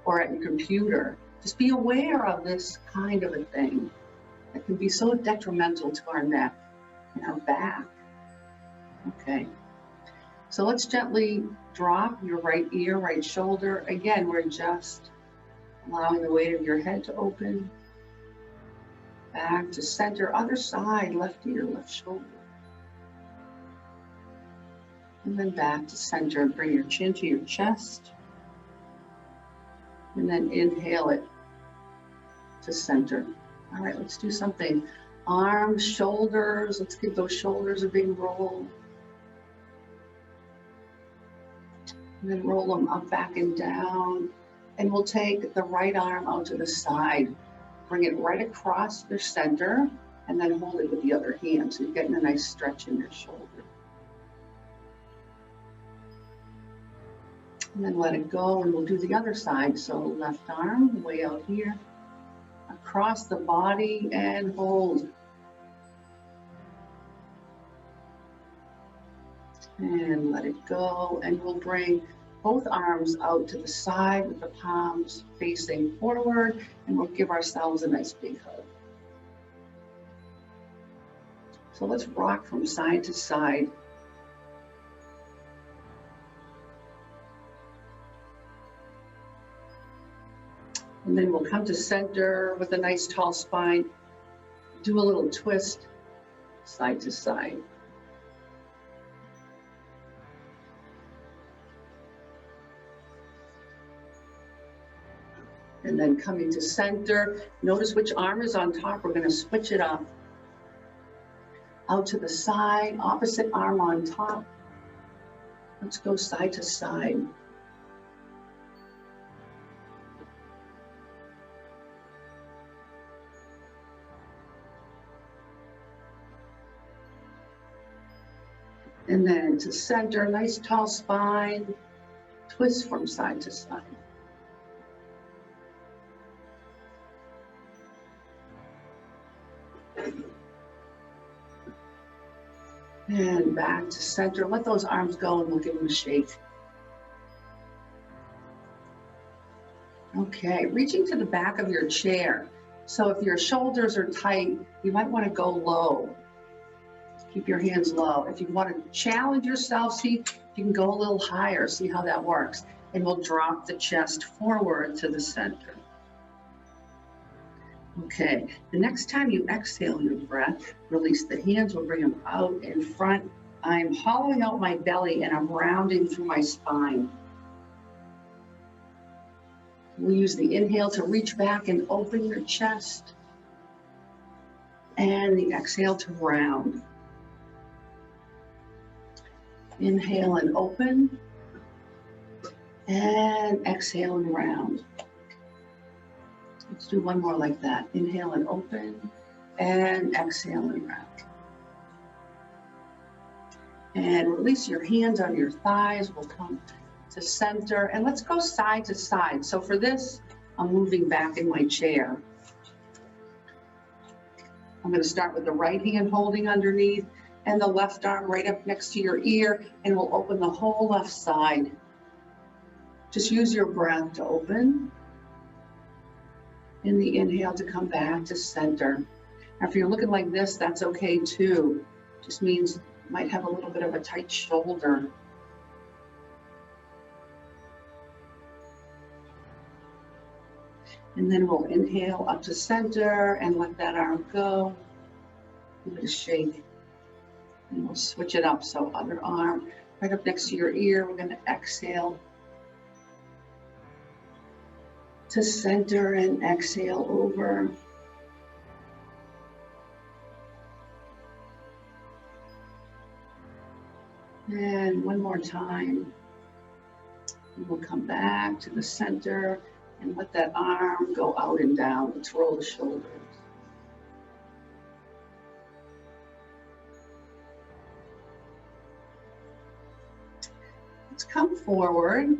or at your computer. Just be aware of this kind of a thing that can be so detrimental to our neck and our back. Okay, so let's gently drop your right ear, right shoulder. Again, we're just allowing the weight of your head to open. Back to center, other side, left ear, left shoulder. And then back to center, bring your chin to your chest. And then inhale it to center. All right, let's do something. Arms, shoulders, let's give those shoulders a big roll. And then roll them up, back, and down. And we'll take the right arm out to the side. Bring it right across your center, and then hold it with the other hand. So you're getting a nice stretch in your shoulder. And then let it go, and we'll do the other side. So left arm, way out here, across the body, and hold. And let it go, and we'll bring both arms out to the side with the palms facing forward, and we'll give ourselves a nice big hug. So let's rock from side to side. And then we'll come to center with a nice tall spine. Do a little twist, side to side. And then coming to center, notice which arm is on top. We're going to switch it up. Out to the side, opposite arm on top. Let's go side to side. And then to center, nice tall spine, twist from side to side. And back to center. Let those arms go and we'll give them a shake. Okay, reaching to the back of your chair. So if your shoulders are tight, you might want to go low. Keep your hands low. If you want to challenge yourself, see if you can go a little higher, see how that works. And we'll drop the chest forward to the center. Okay, the next time you exhale your breath, release the hands, we'll bring them out in front. I'm hollowing out my belly and I'm rounding through my spine. We'll use the inhale to reach back and open your chest. And the exhale to round. Inhale and open. And exhale and round. Let's do one more like that. Inhale and open, and exhale and round. And release your hands on your thighs. We'll come to center, and let's go side to side. So for this, I'm moving back in my chair. I'm going to start with the right hand holding underneath, and the left arm right up next to your ear, and we'll open the whole left side. Just use your breath to open. In the inhale to come back to center. Now, if you're looking like this, that's okay too. Just means you might have a little bit of a tight shoulder. And then we'll inhale up to center and let that arm go. Give it a shake. And we'll switch it up. So other arm right up next to your ear. We're going to exhale to center and exhale over. And one more time. And we'll come back to the center and let that arm go out and down. Let's roll the shoulders. Let's come forward.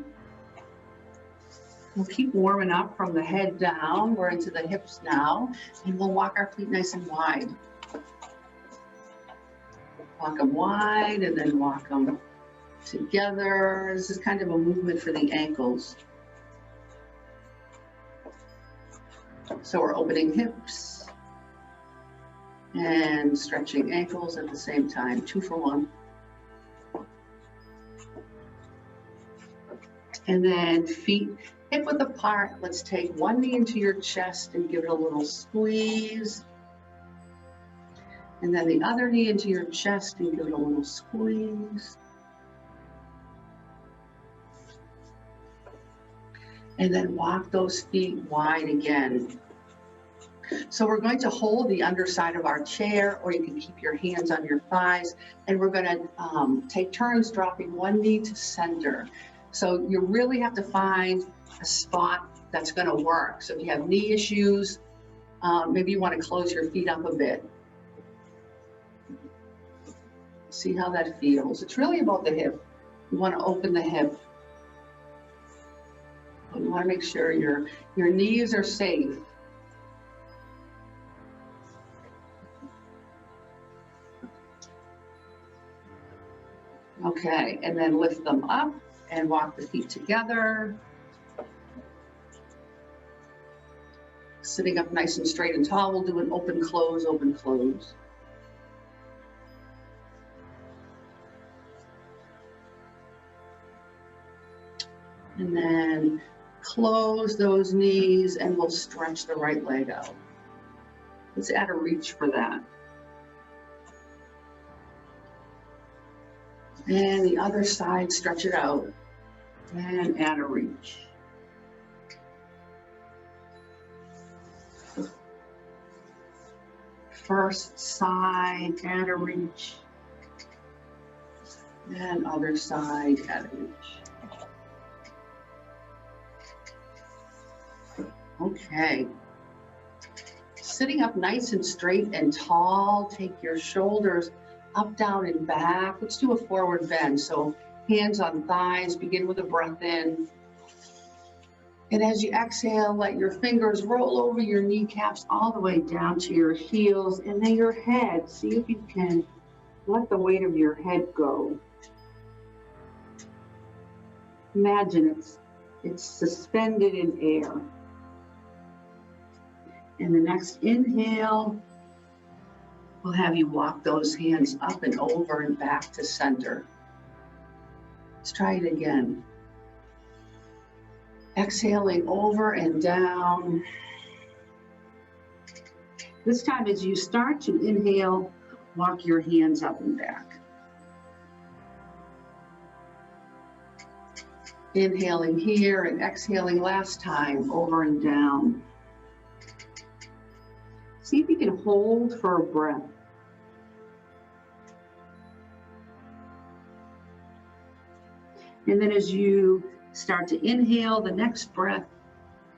We'll keep warming up from the head down. We're into the hips now, and we'll walk our feet nice and wide. Walk them wide and then walk them together. This is kind of a movement for the ankles. So we're opening hips and stretching ankles at the same time, 2 for 1. And then feet hip width apart. Let's take one knee into your chest and give it a little squeeze. And then the other knee into your chest and give it a little squeeze. And then walk those feet wide again. So we're going to hold the underside of our chair, or you can keep your hands on your thighs, and we're going to take turns dropping one knee to center. So you really have to find a spot that's going to work. So if you have knee issues, maybe you want to close your feet up a bit. See how that feels. It's really about the hip. You want to open the hip. You want to make sure your knees are safe. Okay, and then lift them up and walk the feet together. Sitting up nice and straight and tall, we'll do an open, close, open, close. And then close those knees and we'll stretch the right leg out. Let's add a reach for that. And the other side, stretch it out and add a reach. First side, add a reach. And other side, add a reach. Okay. Sitting up nice and straight and tall, take your shoulders up, down, and back. Let's do a forward bend. So hands on thighs, begin with a breath in. And as you exhale, let your fingers roll over your kneecaps all the way down to your heels, and then your head. See if you can let the weight of your head go. Imagine it's suspended in air. And the next inhale, we'll have you walk those hands up and over and back to center. Let's try it again. Exhaling over and down. This time as you start to inhale, walk your hands up and back. Inhaling here and exhaling last time, over and down. See if you can hold for a breath. And then as you start to inhale, the next breath,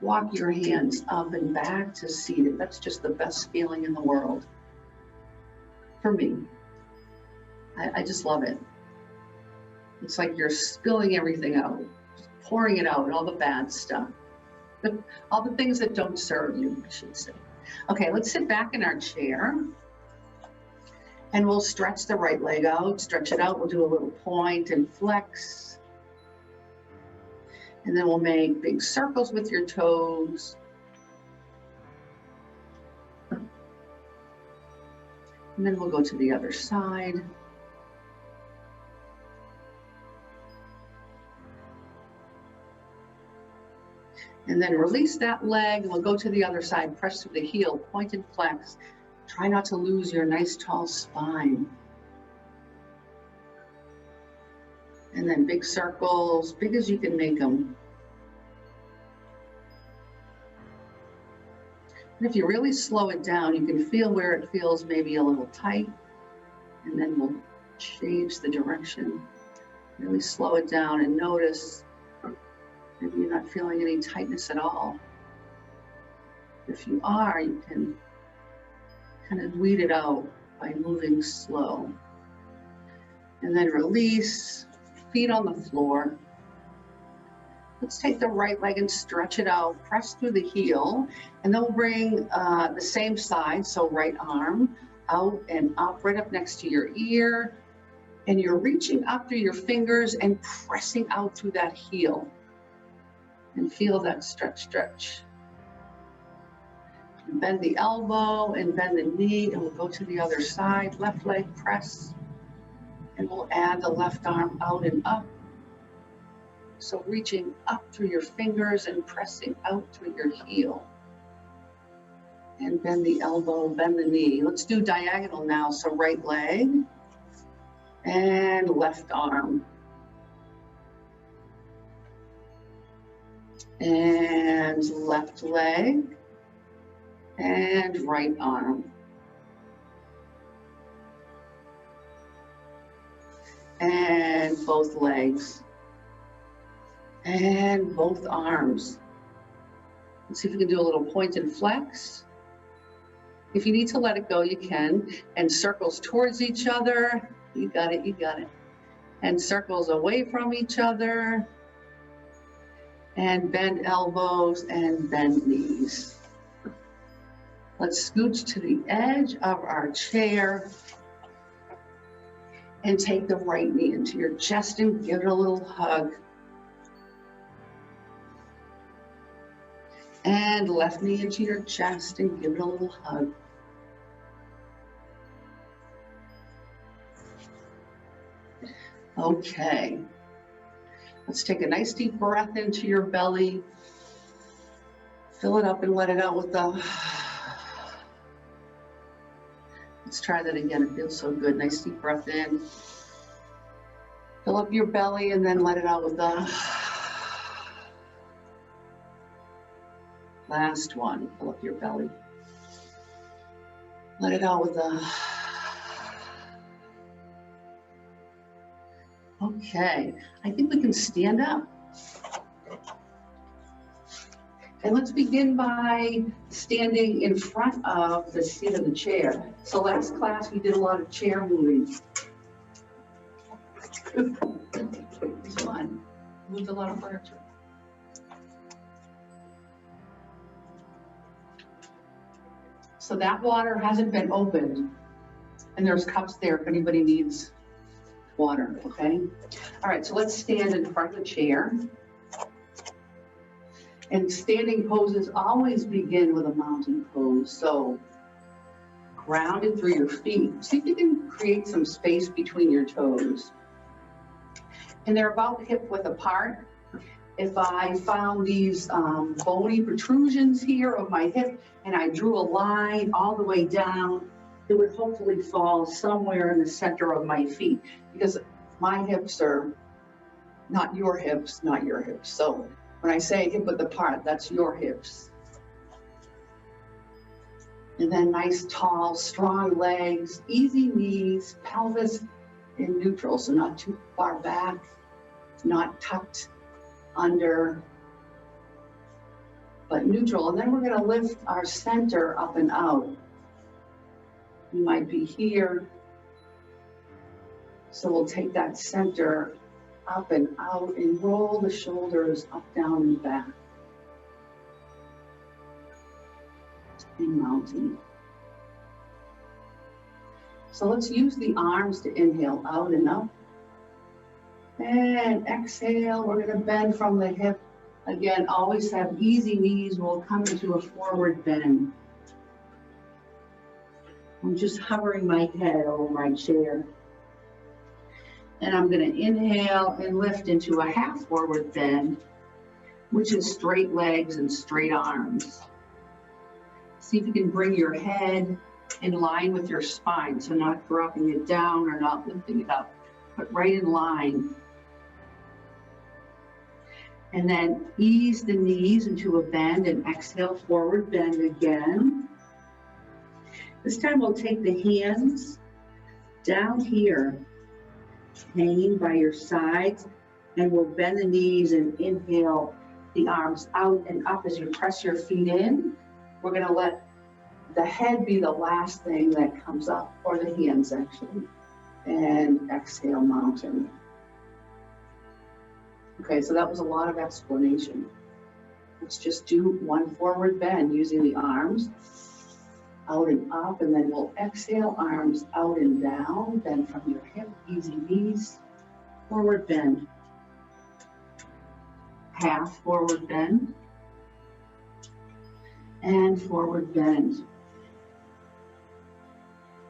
walk your hands up and back to seated. That's just the best feeling in the world. For me. I just love it. It's like you're spilling everything out, just pouring it out, all the bad stuff. All the things that don't serve you, I should say. Okay, let's sit back in our chair. And we'll stretch the right leg out, stretch it out. We'll do a little point and flex. And then we'll make big circles with your toes. And then we'll go to the other side. And then release that leg, and we'll go to the other side, press through the heel, point and flex. Try not to lose your nice tall spine. And then big circles, big as you can make them. And if you really slow it down, you can feel where it feels maybe a little tight, and then we'll change the direction. Really slow it down and notice maybe you're not feeling any tightness at all. If you are, you can kind of weed it out by moving slow. And then release, feet on the floor. Let's take the right leg and stretch it out, press through the heel, and then we'll bring the same side, so right arm out and up, right up next to your ear. And you're reaching up through your fingers and pressing out through that heel. And feel that stretch, stretch. And bend the elbow and bend the knee, and we'll go to the other side. Left leg press, and we'll add the left arm out and up. So reaching up through your fingers and pressing out through your heel. And bend the elbow, bend the knee. Let's do diagonal now. So right leg and left arm. And left leg and right arm. And both legs. And both arms. Let's see if we can do a little point and flex. If you need to let it go, you can. And circles towards each other. You got it, you got it. And circles away from each other. And bend elbows and bend knees. Let's scooch to the edge of our chair. And take the right knee into your chest and give it a little hug. And left knee into your chest and give it a little hug. Okay. Let's take a nice deep breath into your belly. Fill it up and let it out with the... Let's try that again. It feels so good. Nice deep breath in. Fill up your belly and then let it out with the... Last one. Fill up your belly. Let it out with the... Okay, I think we can stand up. And let's begin by standing in front of the seat of the chair. So last class, we did a lot of chair moving. It was fun. Moved a lot of furniture. So that water hasn't been opened. And there's cups there if anybody needs water, okay? All right, so let's stand in front of the chair. And standing poses always begin with a mountain pose. So grounded through your feet. See if you can create some space between your toes. And they're about hip width apart. If I found these bony protrusions here of my hip and I drew a line all the way down, it would hopefully fall somewhere in the center of my feet, because my hips are not your hips, not your hips. So when I say hip width apart, that's your hips. And then nice, tall, strong legs, easy knees, pelvis in neutral, so not too far back, not tucked under, but neutral. And then we're going to lift our center up and out. You might be here. So we'll take that center up and out and roll the shoulders up, down, and back. And mountain. So let's use the arms to inhale out and up. And exhale, we're going to bend from the hip. Again, always have easy knees. We'll come into a forward bend. I'm just hovering my head over my chair. And I'm gonna inhale and lift into a half forward bend, which is straight legs and straight arms. See if you can bring your head in line with your spine, so not dropping it down or not lifting it up, but right in line. And then ease the knees into a bend and exhale, forward bend again. This time we'll take the hands down here, hanging by your sides, and we'll bend the knees and inhale the arms out and up as you press your feet in. We're gonna let the head be the last thing that comes up, or the hands actually, and exhale, mountain. Okay, so that was a lot of explanation. Let's just do one forward bend using the arms, out and up, and then we'll exhale, arms out and down, bend from your hip, easy knees, forward bend. Half forward bend, and forward bend.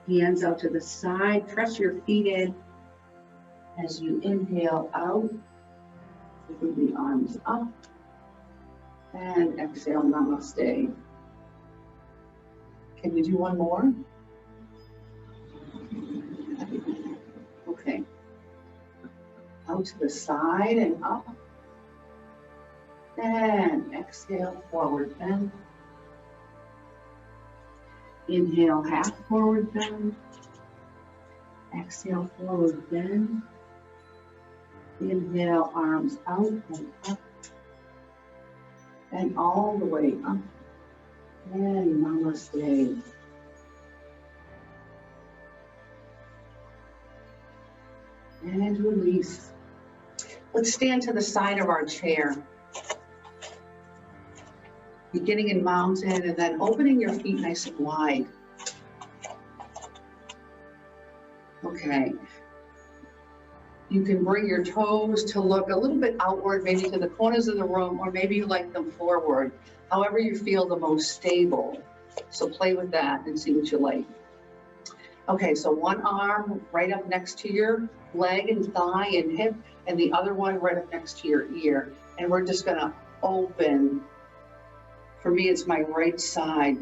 Hands out to the side, press your feet in as you inhale out, bring the arms up, and exhale, namaste. Can we do one more? Okay. Out to the side and up. And exhale, forward bend. Inhale, half forward bend. Exhale, forward bend. Inhale, arms out and up. And all the way up. And namaste. And release. Let's stand to the side of our chair. Beginning in mountain and then opening your feet nice and wide. Okay. You can bring your toes to look a little bit outward, maybe to the corners of the room, or maybe you like them forward. However you feel the most stable. So play with that and see what you like. Okay, so one arm right up next to your leg and thigh and hip, and the other one right up next to your ear. And we're just gonna open. For me, it's my right side.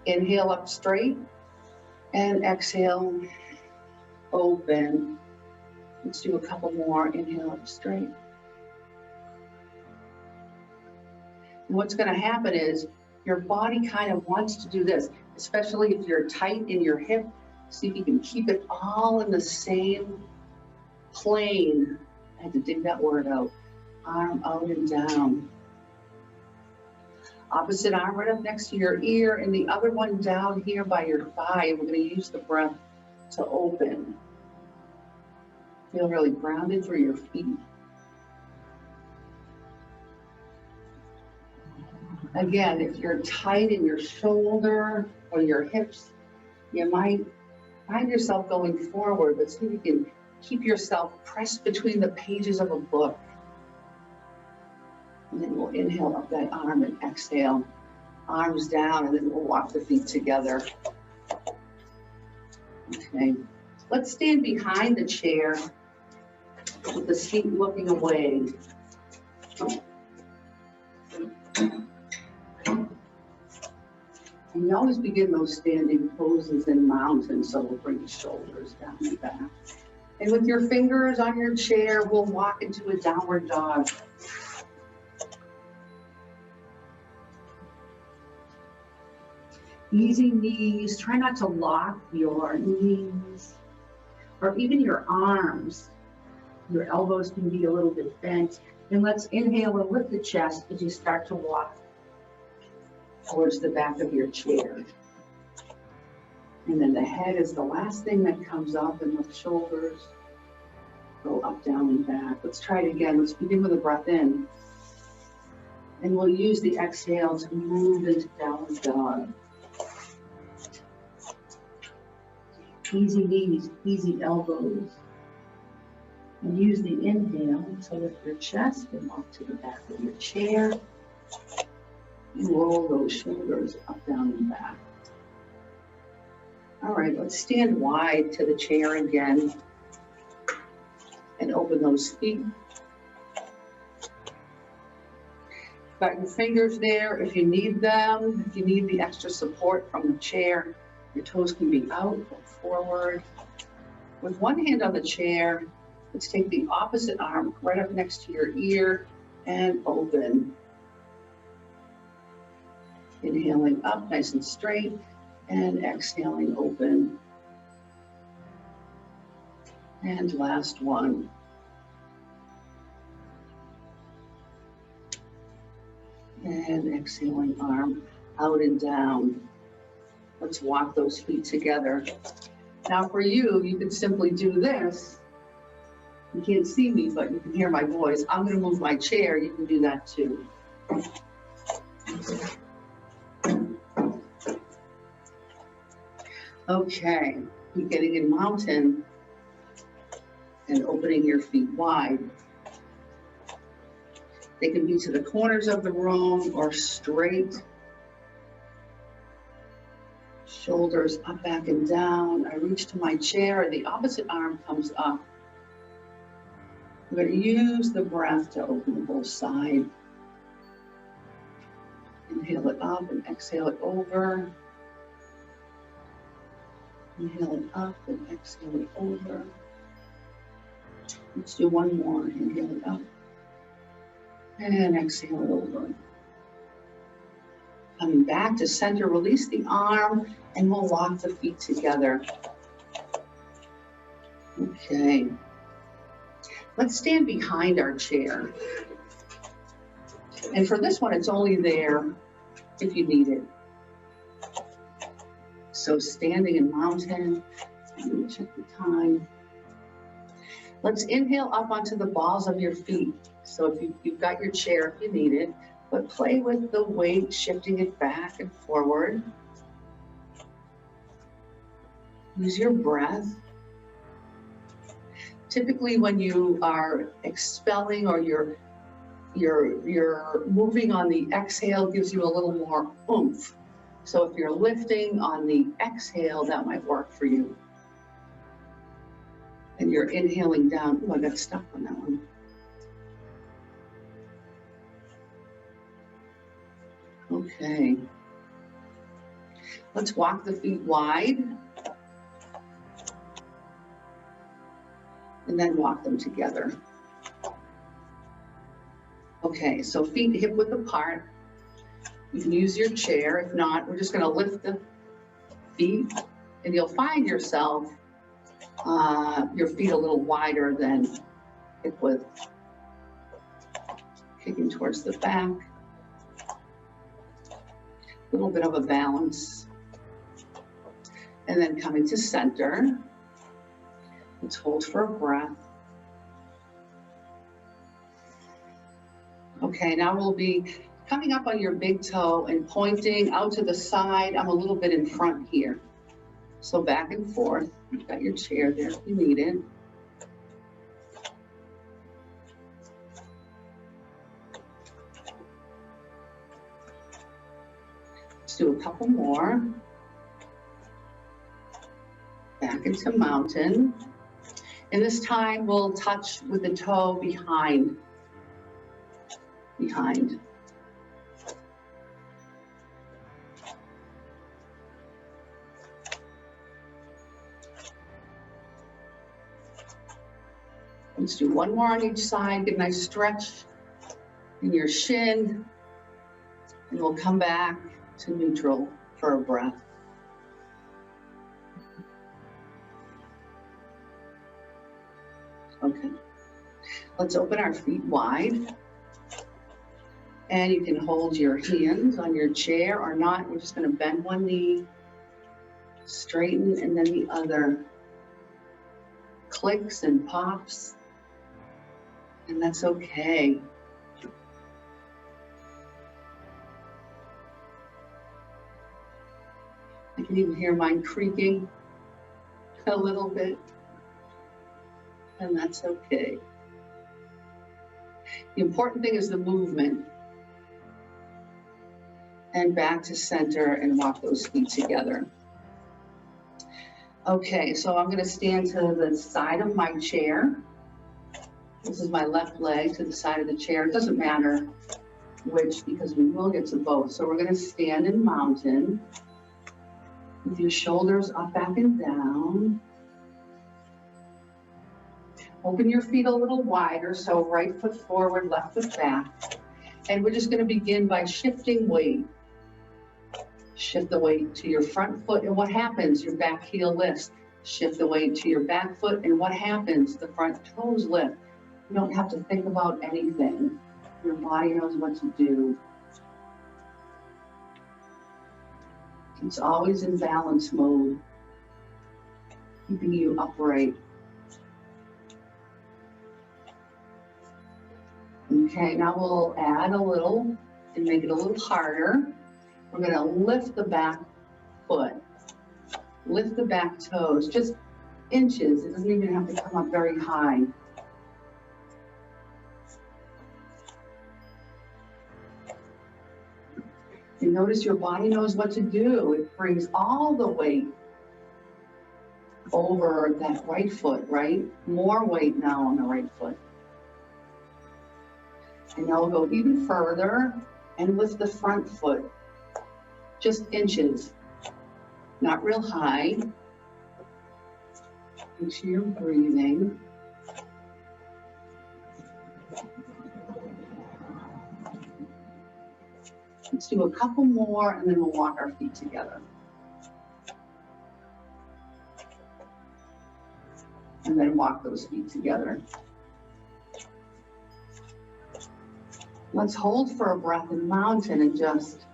Inhale up straight, and exhale, open. Let's do a couple more. Inhale up straight. And what's gonna happen is your body kind of wants to do this, especially if you're tight in your hip. See if you can keep it all in the same plane. I had to dig that word out. Arm out and down. Opposite arm right up next to your ear, and the other one down here by your thigh. We're gonna use the breath to open. Feel really grounded through your feet. Again, if you're tight in your shoulder or your hips, you might find yourself going forward, but see if you can keep yourself pressed between the pages of a book. And then we'll inhale up that arm and exhale, arms down, and then we'll walk the feet together. Okay, let's stand behind the chair with the seat looking away. And you always begin those standing poses in mountains, so we'll bring the shoulders down and back. And with your fingers on your chair, we'll walk into a downward dog. Easy knees, try not to lock your knees or even your arms. Your elbows can be a little bit bent. And let's inhale and lift the chest as you start to walk towards the back of your chair. And then the head is the last thing that comes up, and the shoulders go up, down, and back. Let's try it again. Let's begin with a breath in. And we'll use the exhale to move into downward dog. Easy knees, easy elbows. And use the inhale to lift your chest and walk to the back of your chair. And roll those shoulders up, down, and back. All right, let's stand wide to the chair again and open those feet. Got your fingers there if you need them. If you need the extra support from the chair, your toes can be out or forward. With one hand on the chair, let's take the opposite arm right up next to your ear and open. Inhaling up nice and straight and exhaling open. And last one. And exhaling arm out and down. Let's walk those feet together. Now for you, you can simply do this. You can't see me, but you can hear my voice. I'm going to move my chair. You can do that too. Okay, keep getting in mountain and opening your feet wide. They can be to the corners of the room or straight. Shoulders up, back, and down. I reach to my chair and the opposite arm comes up. I'm going to use the breath to open the whole side. Inhale it up and exhale it over. Inhale it up and exhale it over. Let's do one more. Inhale it up and exhale it over. Coming back to center, release the arm and we'll walk the feet together. Okay. Let's stand behind our chair. And for this one, it's only there if you need it. So standing in mountain, let me check the time. Let's inhale up onto the balls of your feet. So if you've got your chair, if you need it, but play with the weight, shifting it back and forward. Use your breath. Typically when you are expelling or you're moving on the exhale, gives you a little more oomph. So if you're lifting on the exhale, that might work for you. And you're inhaling down. Oh, I got stuck on that one. Okay. Let's walk the feet wide. And then walk them together. Okay, so feet hip width apart. You can use your chair. If not, we're just going to lift the feet and you'll find yourself your feet a little wider than hip width. Kicking towards the back. A little bit of a balance. And then coming to center. Let's hold for a breath. Okay, now we'll be coming up on your big toe and pointing out to the side. I'm a little bit in front here. So back and forth. You've got your chair there if you need it. Let's do a couple more. Back into mountain. And this time we'll touch with the toe behind. Let's do one more on each side. Get a nice stretch in your shin. And we'll come back to neutral for a breath. Okay. Let's open our feet wide. And you can hold your hands on your chair or not. We're just going to bend one knee, straighten, and then the other. Clicks and pops. And that's okay. I can even hear mine creaking a little bit. And that's okay. The important thing is the movement. And back to center and walk those feet together. Okay, so I'm gonna stand to the side of my chair. This is my left leg to the side of the chair. It doesn't matter which, because we will get to both. So we're gonna stand in mountain with your shoulders up, back, and down. Open your feet a little wider, so right foot forward, left foot back. And we're just gonna begin by shifting weight. Shift the weight to your front foot, and what happens? Your back heel lifts. Shift the weight to your back foot, and what happens? The front toes lift. You don't have to think about anything. Your body knows what to do. It's always in balance mode, keeping you upright. Okay, now we'll add a little and make it a little harder. We're gonna lift the back foot, lift the back toes, just inches. It doesn't even have to come up very high. And notice your body knows what to do. It brings all the weight over that right foot, right? More weight now on the right foot. And now we'll go even further and lift the front foot, just inches, not real high. Make sure you're breathing. Let's do a couple more and then we'll walk our feet together. And then walk those feet together. Let's hold for a breath in mountain and just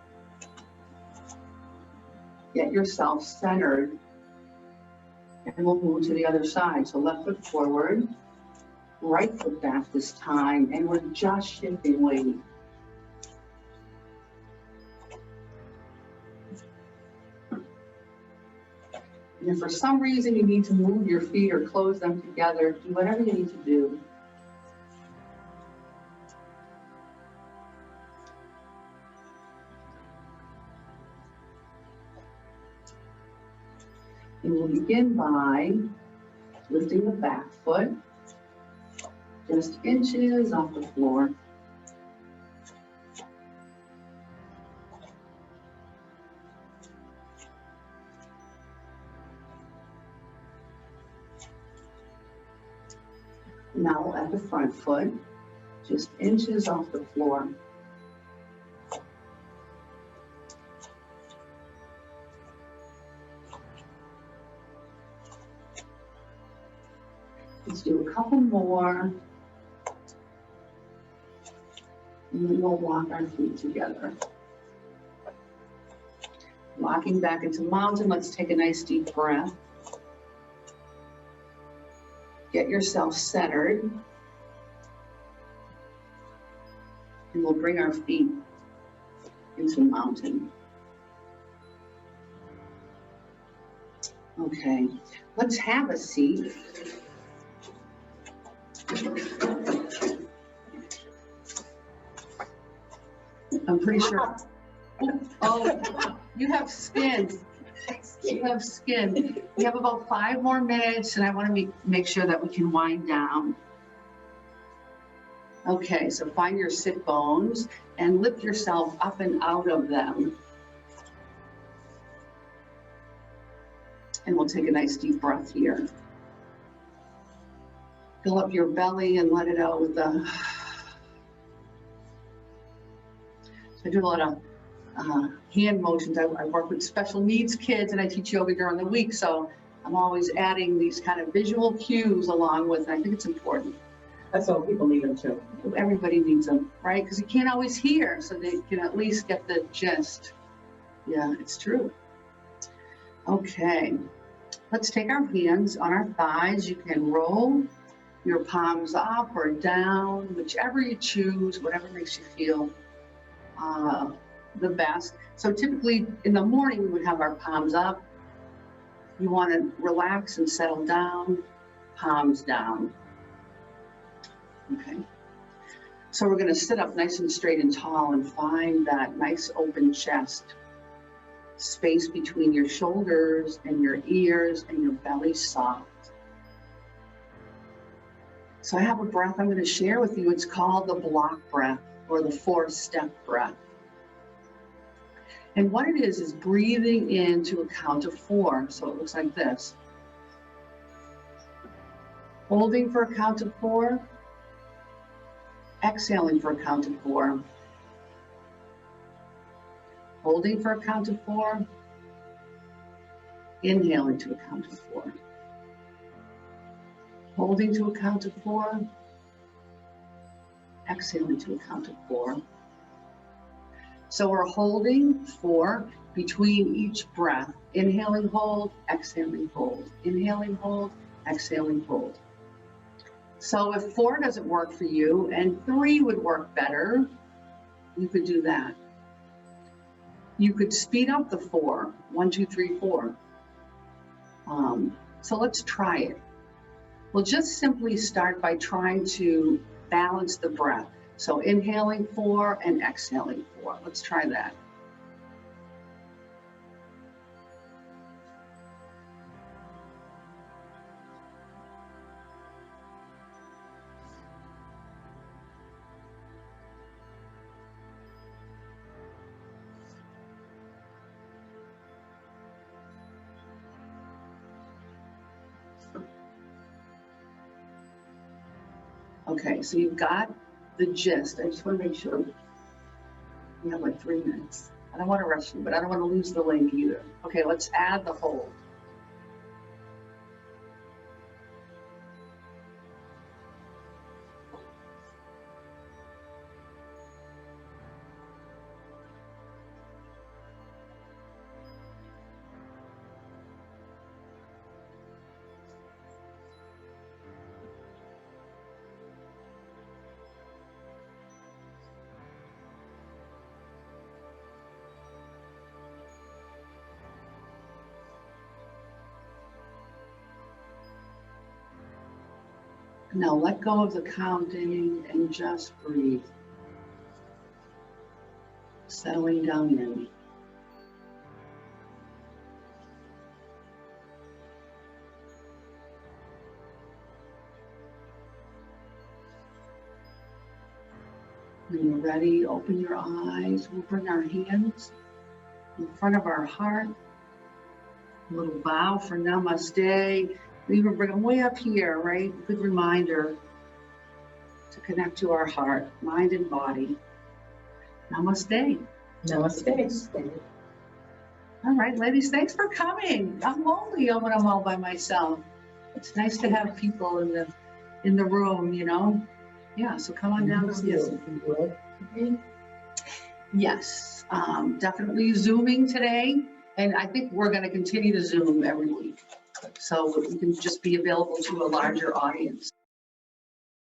get yourself centered. And we'll move to the other side. So left foot forward, right foot back this time, and we're just shifting weight. And if for some reason you need to move your feet or close them together, do whatever you need to do. And we'll begin by lifting the back foot, just inches off the floor. Now at the front foot, just inches off the floor. Let's do a couple more. And then we'll walk our feet together. Walking back into mountain, let's take a nice deep breath. Get yourself centered. And we'll bring our feet into mountain. Okay, let's have a seat. I'm pretty sure. Oh, you have skin. You have skin. We have about 5 more minutes and I want to make sure that we can wind down. Okay, so find your sit bones and lift yourself up and out of them. And we'll take a nice deep breath here. Fill up your belly and let it out with the... So I do a lot of hand motions. I work with special needs kids and I teach yoga during the week. So I'm always adding these kind of visual cues along with, and I think it's important. That's all people need them too. Everybody needs them, right? Because you can't always hear, so they can at least get the gist. Yeah, it's true. Okay, let's take our hands on our thighs. You can roll your palms up or down, whichever you choose, whatever makes you feel the best. So typically in the morning, we would have our palms up. You want to relax and settle down, palms down. Okay. So we're going to sit up nice and straight and tall and find that nice open chest. space between your shoulders and your ears and your belly soft. So I have a breath I'm going to share with you. It's called the block breath or the 4-step breath. And what it is breathing into a count of 4. So it looks like this. Holding for a count of 4. Exhaling for a count of 4. Holding for a count of 4. Inhaling to a count of 4. Holding to a count of 4. Exhaling to a count of 4. So we're holding 4 between each breath. Inhaling, hold, exhaling, hold. Inhaling, hold, exhaling, hold. So if 4 doesn't work for you and 3 would work better, you could do that. You could speed up the 4. 1, 2, 3, 4. So let's try it. We'll just simply start by trying to balance the breath. So inhaling 4 and exhaling 4. Let's try that. Okay, so you've got the gist. I just want to make sure we have like 3 minutes. I don't want to rush you, but I don't want to lose the link either. Okay, let's add the hold. Now let go of the counting and just breathe. Settling down in. When you're ready, open your eyes. We'll bring our hands in front of our heart. A little bow for namaste. We even bring them way up here, right? Good reminder to connect to our heart, mind and body. Namaste. Namaste. All right, ladies, thanks for coming. I'm lonely when I'm all by myself. It's nice to have people in the room, you know? Yeah, so come on down and see us. Yes, definitely Zooming today. And I think we're going to continue to Zoom every week. So we can just be available to a larger audience.